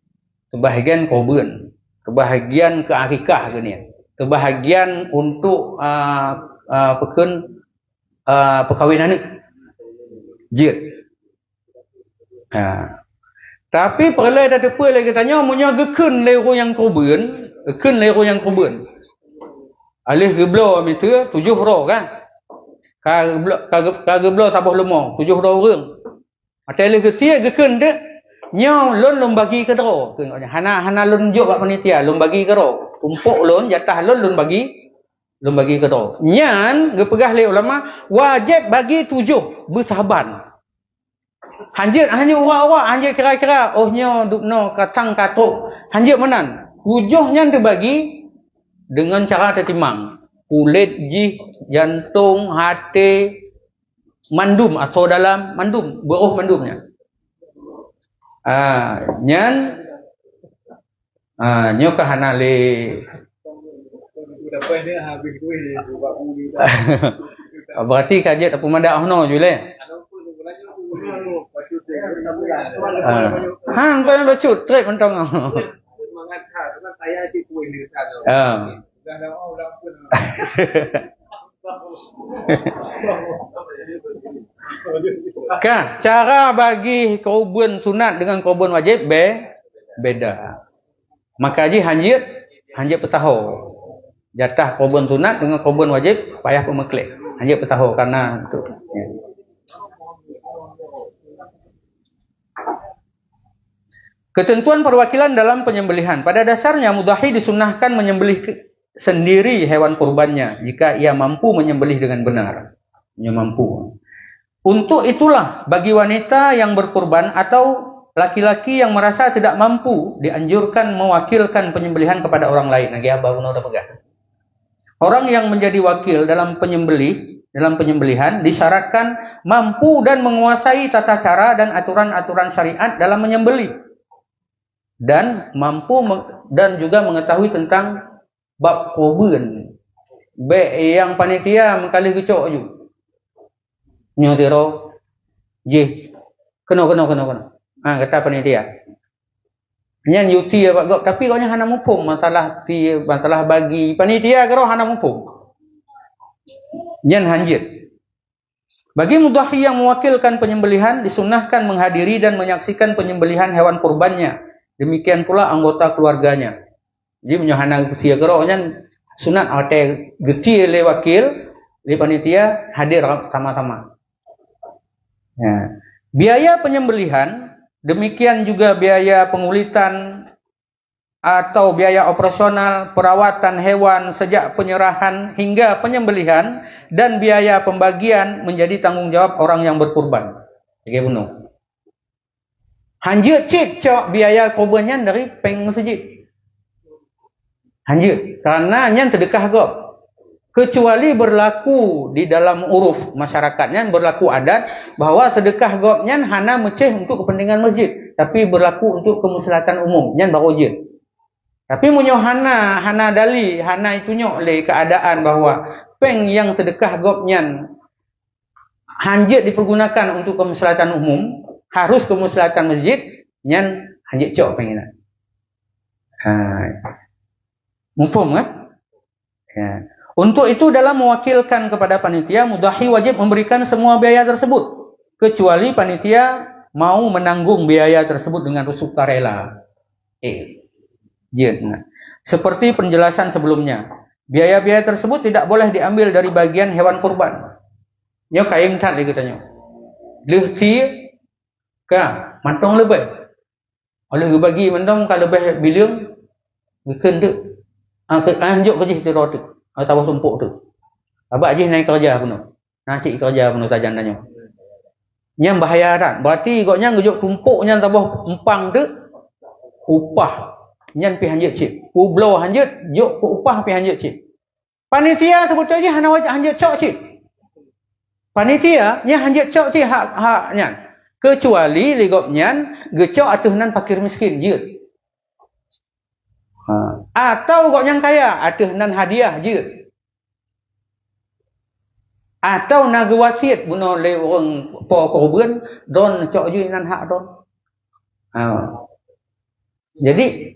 Kebahagiaan korban, kebahagiaan ke akikah gini. Kebahagiaan untuk perkahwinan ni. Je. Tapi perlu ada tepa lagi tanya munyo geken lero yang korban, geken lero yang korban. Alih geblo meter 7 orang kan. Ka geblo sabah lemong 7 orang. Atau alih getia geken dek nyo lon bagi ke dro. Hana lon juk kat panitia lon bagi ke dro. Tumpuk lon jatah lon bagi ke dro. Nyan gepegah le ulama wajib bagi 7 bersahaban. Hanjit hanya orang-orang hanjit kira-kira ohnya dukno katang katuk hanjit menan 7 nyan terbagi dengan cara tertimang kulit jih jantung hati mandum atau dalam mandum beruh mandumnya nyan nyo kahana le berarti kajet apa mandak hono jule hang kau yang bacut trip mentong cara bagi korban sunat dengan korban wajib beda. Maka haji hanjit petaho. Jatah korban sunat dengan korban wajib payah pemeklek. Hanjit petaho karena itu. Ya. Ketentuan perwakilan dalam penyembelihan. Pada dasarnya mudhahi disunnahkan menyembelih sendiri hewan kurbannya jika ia mampu menyembelih dengan benar. Ia mampu. Untuk itulah bagi wanita yang berkurban atau laki-laki yang merasa tidak mampu dianjurkan mewakilkan penyembelihan kepada orang lain. Lagi abah udah pegang. Orang yang menjadi wakil dalam penyembelihan disyaratkan mampu dan menguasai tata cara dan aturan-aturan syariat dalam menyembelih. Dan mampu dan juga mengetahui tentang bab korban. Baik yang panitia mengkali gecok ju. Nyo tiro je. Kena. Kata panitia. Nyan yuti apa gop tapi kau nya hana mupung masalah bagi panitia karo hana mupung. Nyan hanjit. Bagi mudhahi yang mewakilkan penyembelihan disunnahkan menghadiri dan menyaksikan penyembelihan hewan kurbannya. Demikian pula anggota keluarganya. Jadi menyohana getia geroknya sunat ate getia le wakil le panitia hadir sama-sama. Ya. Biaya penyembelihan demikian juga biaya pengulitan atau biaya operasional perawatan hewan sejak penyerahan hingga penyembelihan dan biaya pembagian menjadi tanggung jawab orang yang berkurban. Oke bunuh. Hanjit cik cok biaya korbannya dari peng masjid. Hanjit karena nyan sedekah gop. Kecuali berlaku di dalam uruf masyarakatnya berlaku adat bahwa sedekah gop nyan hana meceh untuk kepentingan masjid, tapi berlaku untuk kemaslahatan umum nyan baru je. Tapi munyo hana dali, hana itu nyok le keadaan bahwa peng yang sedekah gop nyan hanjit dipergunakan untuk kemaslahatan umum. Harus kemaslahatan masjid nyan hanjit cok penginan. Mufhum kan? Ya. Untuk itu dalam mewakilkan kepada panitia mudhahi wajib memberikan semua biaya tersebut kecuali panitia mau menanggung biaya tersebut dengan sukarela. Jid. Seperti penjelasan sebelumnya, biaya-biaya tersebut tidak boleh diambil dari bagian hewan kurban. Nyo kaim tat lagi tanya. Leh ti ka mantong lebih. Oleh bagi mantong kalau lebih bilang gekeun tu. Anjuk ke tu roti. Atau tumpuk tu. Abak je naik kerja penuh. Nasi kerja penuh tajan tanya. Nyam bahaya rat. Berarti goknya ngejuk tumpuknya tabah empang tu upah nyan pi hanjut cip. Ublo hanjut juk ku upah pi hanjut cip. Panitia sebetulnya hana wajib hanjut cok cip. Panitia nya hanjut cok cip hak nyan. Kecuali ligop nyan gecok atuh nan fakir miskin je. Atau goknya kaya atuh nan hadiah je. Atau naga wasiat buno le orang po korban don cok ju nan hak don. Jadi,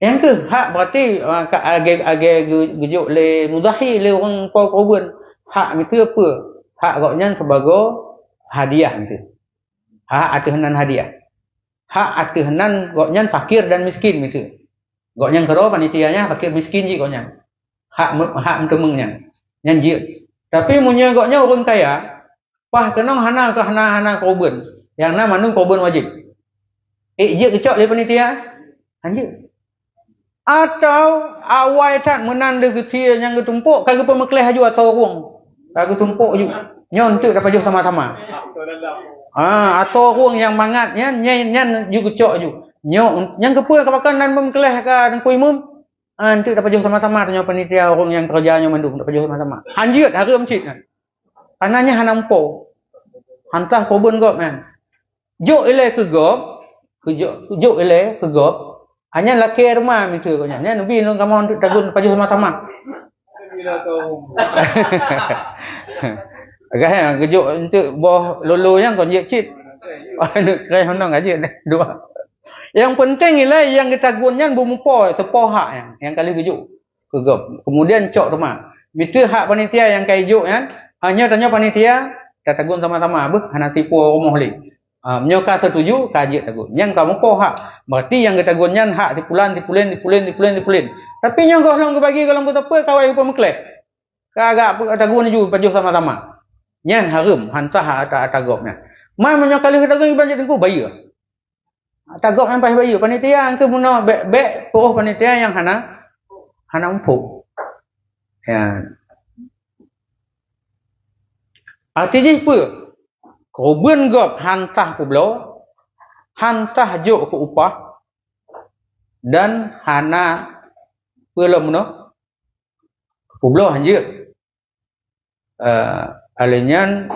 yang ke hak berarti age gejuk le mudahi le orang po korban. Hak itu apa? Hak goknya sebagai hadiah itu. Hak atuhanan hadiah. Hak atuhanan goknya fakir dan miskin itu. Goknya kero panitianya fakir miskin ji goknya. Hak mentemengnya. Nyanjir. Tapi munnya goknya orang kaya, pah kenong hana korban. Yang na manung korban wajib. Je kecok le panitia. Anjir. Atau awai tak menan de getia yang getumpuk kagak pemekleh aju atau ruang. Kagak tumpuk ju. Nyon tu dapat ju sama-sama. Atau ruang yang mangatnya nyan ju kecok ju. Nyo yang kepa kapakan dan pemekleh ka dan kuimum. Nanti dapat jauh sama-sama tanya panitia orang yang kerjanya mendung dapat jauh sama-sama. Anjir harum cik kan. Kananya hanampo. Hantah korban gop kan. Jok ile ke gop, jok ile ke gop. Hanya laki rumah itu koknya. Nya nabi nang kamu untuk tagun dapat jauh sama-sama. Bila kau. Agak gejok untuk boh lolo yang kau cik. Nak krai honong aja dua. Yang penting ialah yang ditagunnya bumpo sepohak yang kali gejuk kegop. Kemudian cok rumah. Itu hak panitia yang kaijuk kan. Hanya tanya panitia tagun sama-sama beh hana tipu rumah li. Menyoka setuju kaji tagun. Yang kamu pohak berarti yang ditagunnya hak dipulan. Tapi yang kau long bagi kalau betapa kawai pemekleh. Kagak tagun ju paju sama-sama. Yang harum hantah tagopnya. Menyoka kali tagun banjir tengku bayar. Tagok sampai bayu panitia angke muno bek poh panitia yang hana empuk. Ya. Artinya apa? Korban gop hantah kublo, hantah juk ke upah dan hana pelom no. Kublo hanjut. Alenyan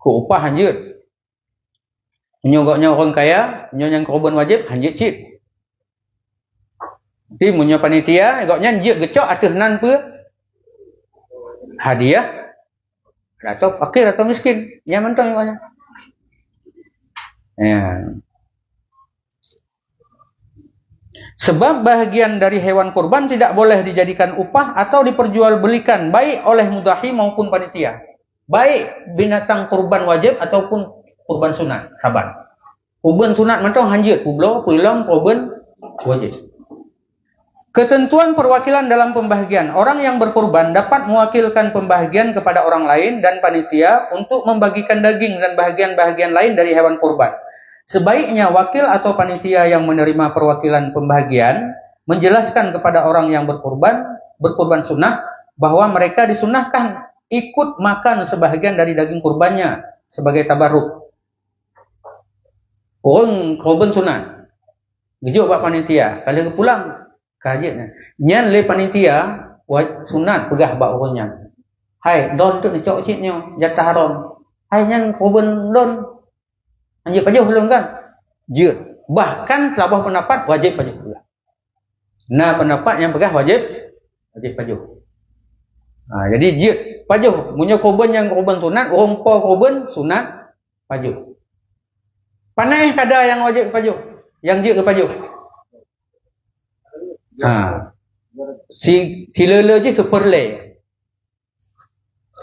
ke upah hanjut. Nyogoknya orang kaya, yang korban wajib, hanjit cip. Jadi, munyo panitia, goknya hanjit gecok atuh nan pe hadiah, atau fakir atau miskin. Ya, mentong goknya. Ya. Sebab bahagian dari hewan kurban tidak boleh dijadikan upah atau diperjualbelikan, baik oleh mudahi maupun panitia. Baik binatang kurban wajib ataupun kurban sunat, sahabat. Kurban sunat mentong hanjut, kublo, pulang, kurban wajib. Ketentuan perwakilan dalam pembahagian. Orang yang berkurban dapat mewakilkan pembahagian kepada orang lain dan panitia untuk membagikan daging dan bahagian-bahagian lain dari hewan kurban. Sebaiknya wakil atau panitia yang menerima perwakilan pembahagian menjelaskan kepada orang yang berkurban sunnah bahwa mereka disunahkan ikut makan sebahagian dari daging kurbannya sebagai tabarruk. Orang korban sunat. Gejuk buat panitia. Kalau pulang, kajiannya. Nyan le panitia, sunat pegah buat orangnya. Hai, don tu cok cipnya, jatah haram. Hai, nyan korban don. Anjir pajuh belum kan? Jut. Bahkan selabah pendapat, wajib pajuh pula. Nah, pendapat yang pegah wajib pajuh. Jadi jut. Pajuh. Punya korban yang korban sunat, orang korban sunat, pajuh. Panai kada yang wajib pajuh, yang je ke pajuh. Si lele je super le.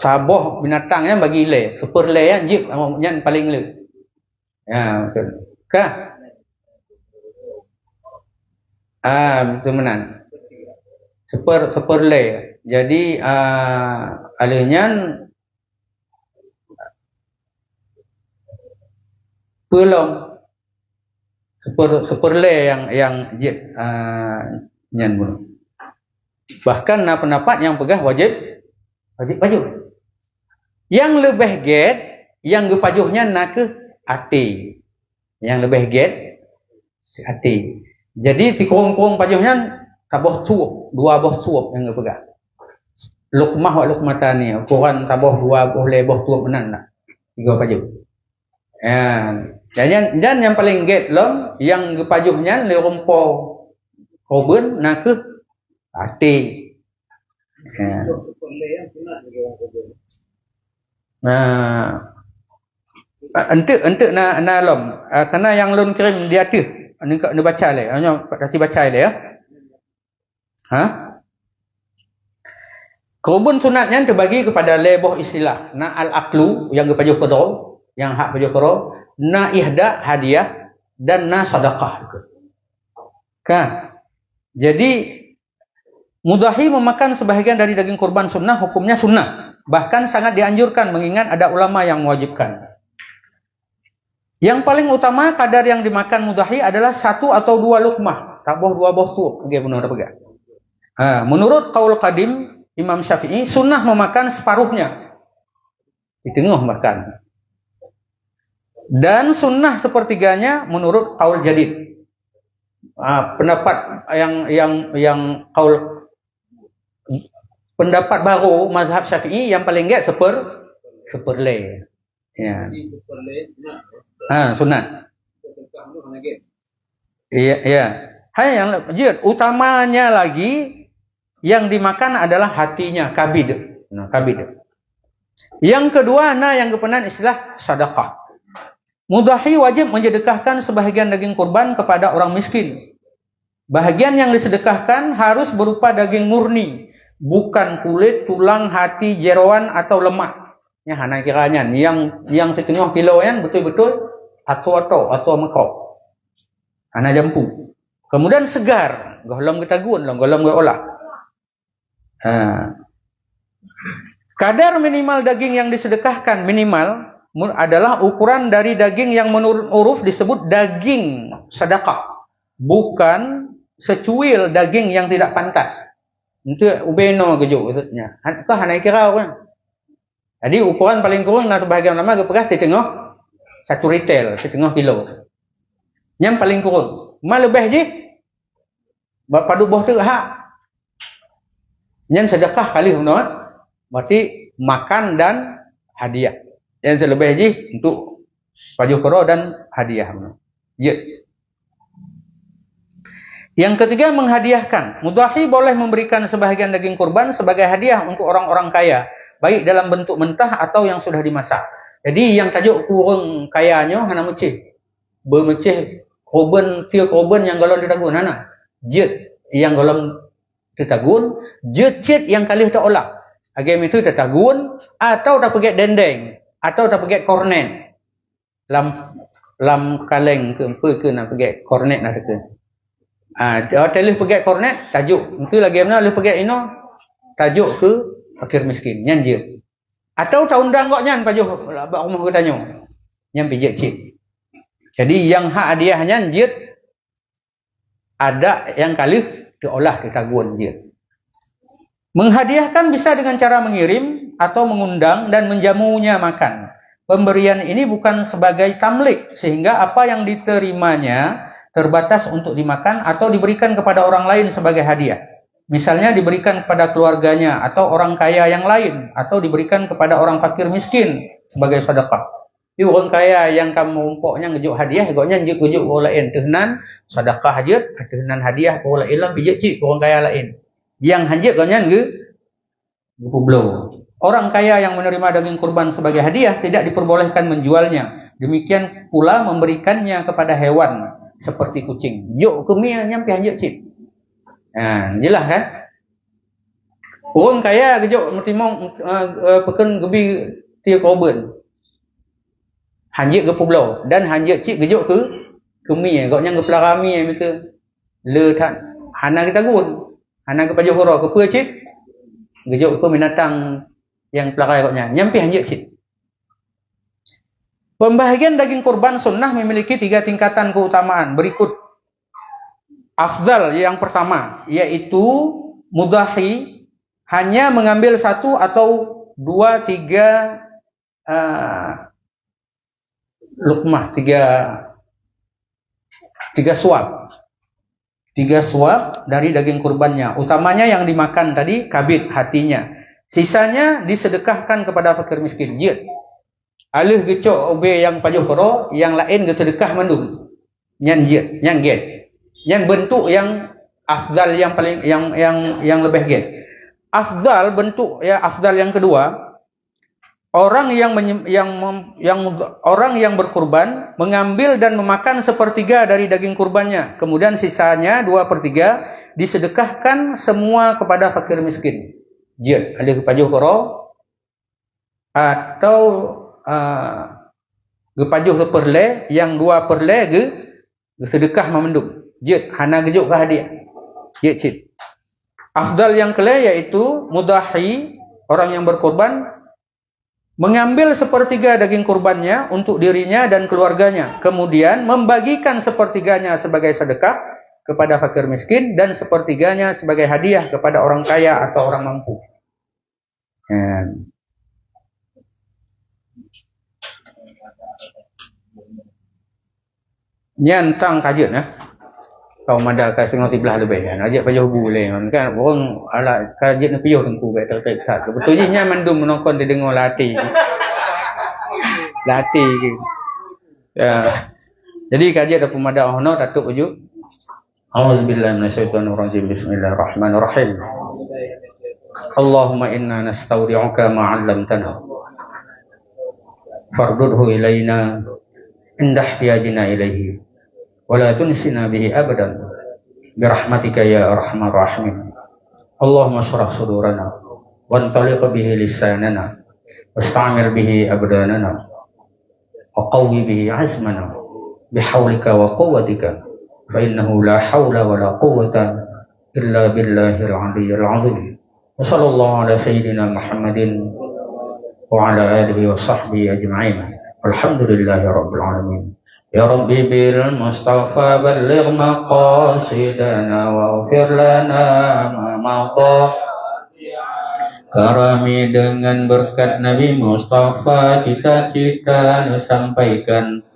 Saboh binatangnya bagi le, super le yang je yang paling le. Ya, betul. Kah? Betul menan. Seperle. Jadi alunyan pelong seperle yang jit nyan pun. Bahkan pendapat yang pegah wajib pajuh. Yang lebih get yang gepajuhnya nak ke hati. Yang lebih get hati. Jadi tikurung-kurung pajuhnya tabuh suap, 2 buah suap yang gepegang. Lukmah wa lukmatani, ukuran tabuh 2 buah lebah suap menan nak. 3 pajuh. Dan yang paling get lom yang gepajuhnya le rompo korban nak ke hati. Entuk na lom karena yang lon kirim dia tu ni baca le hanya kasi baca le ya. Korban sunatnya terbagi kepada lebah istilah na al-aqlu yang gepajuh qadar, yang hak pajuh qadar, na ihda hadiah dan na sedekah. Kan? Jadi mudahi memakan sebahagian dari daging kurban sunnah, hukumnya sunnah. Bahkan sangat dianjurkan mengingat ada ulama yang mewajibkan. Yang paling utama kadar yang dimakan mudahi adalah 1 atau 2 lukmah. Tabuh 2 buah suap. Okay, benar pegang. Menurut qaul qadim Imam Syafi'i, sunnah memakan separuhnya. Di tengah makan. Dan sunnah sepertiganya menurut qaul jadid. Pendapat yang qaul pendapat baru mazhab Syafi'i yang paling enggak seperle. Ya. Sunat. Iya. Hanya yang utamanya lagi yang dimakan adalah hatinya, kabid. Kabid. Yang kedua, yang kepenan istilah sedekah. Mudahi wajib mensedekahkan sebahagian daging kurban kepada orang miskin. Bahagian yang disedekahkan harus berupa daging murni, bukan kulit, tulang, hati, jeroan atau lemak. Ya, hana kiranya yang setengah kilo yang betul-betul atau mekok. Hana jampu. Kemudian segar, golong kita gun, golong kita olah. Kadar minimal daging yang disedekahkan minimal adalah ukuran dari daging yang menurut uruf disebut daging sedekah, bukan secuil daging yang tidak pantas. Itu ubeno gejuk maksudnya. Itu hana kira kan. Jadi ukuran paling kurang atau bahagian lama gepegas setengah 1 retail, setengah kilo. Yang paling kurang. Mal lebih je. Padu boh tu hak. Yang sedekah kali benar. Berarti makan dan hadiah. Yang selebih je untuk pajuh qara dan hadiah benar. Ya. Yang ketiga, menghadiahkan. Mudahi boleh memberikan sebahagian daging kurban sebagai hadiah untuk orang-orang kaya, baik dalam bentuk mentah atau yang sudah dimasak. Jadi yang tajuk kurang kayanya hana mecih. Bermecih korban, tiap korban yang golong ditagun hana. Jet yang golong ditagun, jet yang kali tak olah. Agam itu ditagun atau tak pakai dendeng atau tak pakai kornet. Lam kaleng ke nak pakai kornet nak ke. Telih pakai kornet tajuk. Itu lagi mana lu pakai ino tajuk ke fakir miskin nyan je. Atau tak undang kok nyan pajuh rumah kita tanya. Nyan pijak cik. Jadi yang hak hadiahnya je ada yang kali diolah ditagun je. Menghadiahkan bisa dengan cara mengirim atau mengundang dan menjamunya makan. Pemberian ini bukan sebagai tamlik sehingga apa yang diterimanya terbatas untuk dimakan atau diberikan kepada orang lain sebagai hadiah. Misalnya diberikan kepada keluarganya atau orang kaya yang lain atau diberikan kepada orang fakir miskin sebagai sedekah. Di orang kaya yang kamu umpoknya ngejuk hadiah, goknya ngejuk orang lain. Tehnan sedekah aja, tehnan hadiah orang lain lah pijak cik orang kaya lain. Yang hajat goknya ngepublo. Orang kaya yang menerima daging kurban sebagai hadiah tidak diperbolehkan menjualnya. Demikian pula memberikannya kepada hewan seperti kucing. Juk kemia nyampe hajat cik. Jelas kan? Orang kaya kejok metimong peken gebi tia korban. Hanjik ke pulau dan hanjik cik kejok ke kemi goknya ke pelarami mereka. Le tak hana kita gun, hana ke pajuh horo ke cik, gejuk ke binatang yang pelakai koknya, nyampi hanjit cik. Pembahagian daging kurban sunnah memiliki 3 tingkatan keutamaan berikut. Afdal yang pertama, yaitu mudahi, hanya mengambil 1 atau 2, 3 lukmah, 3 suap. 3 suap dari daging kurbannya. Utamanya yang dimakan tadi, kabid, hatinya. Sisanya disedekahkan kepada fakir miskin. Jid. Alih gecok obe yang pajuh koro, yang lain gesedekah mandum. Nyan jid, nyan get. Nyan bentuk yang afdal yang paling yang lebih get. Afdal bentuk ya afdal yang kedua, orang yang berkurban mengambil dan memakan 1/3 dari daging kurbannya, kemudian sisanya 2/3 disedekahkan semua kepada fakir miskin. Jid, alih pajuh koro atau gepajuh seperle, yang 2/4 sedekah memendung. Jid, hana gejuk ke hadiah. Jid cid. Afdal yang kele yaitu mudahi, orang yang berkorban mengambil 1/3 daging kurbannya untuk dirinya dan keluarganya, kemudian membagikan 1/3-nya sebagai sedekah kepada fakir miskin dan 1/3-nya sebagai hadiah kepada orang kaya atau orang mampu. Nyantang kajet ya. Kau mada ka sengoti belah lebih kan. Ajak pajuh boleh kan. Orang ala kajet nak piuh tengku baik tak. Betulnya nyaman mandum menongkon dia dengar latih. Latih gitu. Ya. Jadi kajet ada pemada ono tatuk ujuk. Auzubillahi minasyaitonir rajim. Bismillahirrahmanirrahim. Allahumma inna nastaudi'uka ma 'allamtana. Fardudhu ilaina inda ihtiyajina ilaihi. ولا تنسنا به أبدا برحمتك يا أرحم الراحمين اللهم اشرح صدورنا وانطلق به لساننا واستعمر به أبداننا وقوي به عزمنا بحولك وقوتك فإنه لا حول ولا قوة إلا بالله العلي العظيم وصلى الله على سيدنا محمد وعلى آله وصحبه أجمعين والحمد لله رب العالمين Ya Rabbi bil Mustafa balligh maqasidana waghfir lana ma madha. Karami dengan berkat Nabi Mustafa cita-cita sampaikan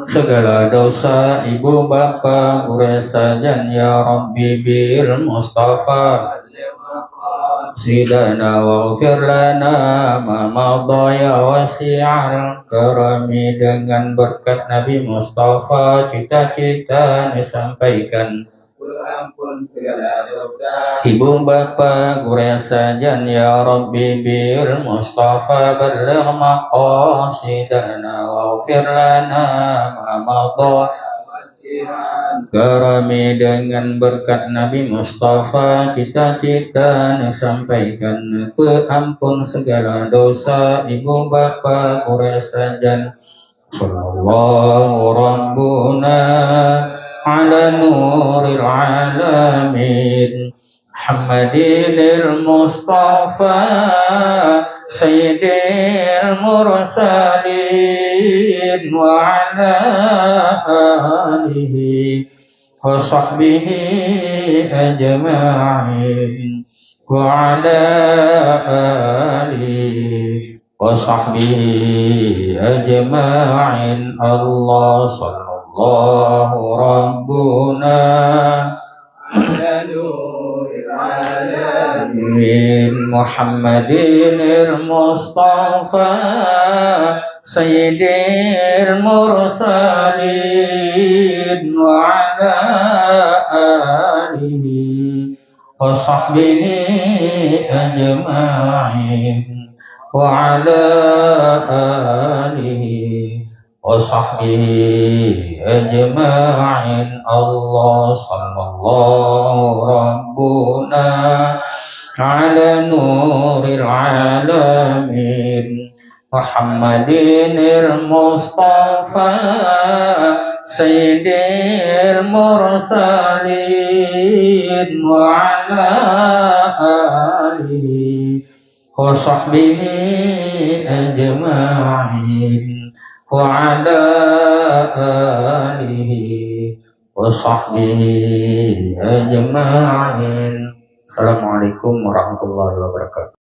segala dosa ibu bapa guru sajan ya Rabbi bil Mustafa sidana waghfir lana ma madha ya wasi'al karami dengan berkat Nabi Mustafa cita-cita disampaikan ibu bapa guru sajan ya Rabbi bil Mustafa balligh maqasidana waghfir lana ma madha. Karami dengan berkat Nabi Mustafa cita-cita sampaikan ampun segala dosa ibu bapa guru sajan sallallahu rabbuna ala nuril alamin Muhammadinil Mustafa Sayyidil Mursalin wa ala alihi wa sahbihi ajma'in wa ala alihi wa sahbihi ajma'in Allah sallallahu rabbuna min Muhammadinil Mustafa Sayyidil Mursalin wa ala alihi wa sahbihi ajma'in wa ala alihi wa sahbihi ajma'in Allah sallallahu rabbuna ala nuril alamin Muhammadinil Mustafa sayyidil mursalin wa ala alihi wa sahbihi ajma'in wa ala alihi wa sahbihi ajma'in. Assalamualaikum warahmatullahi wabarakatuh.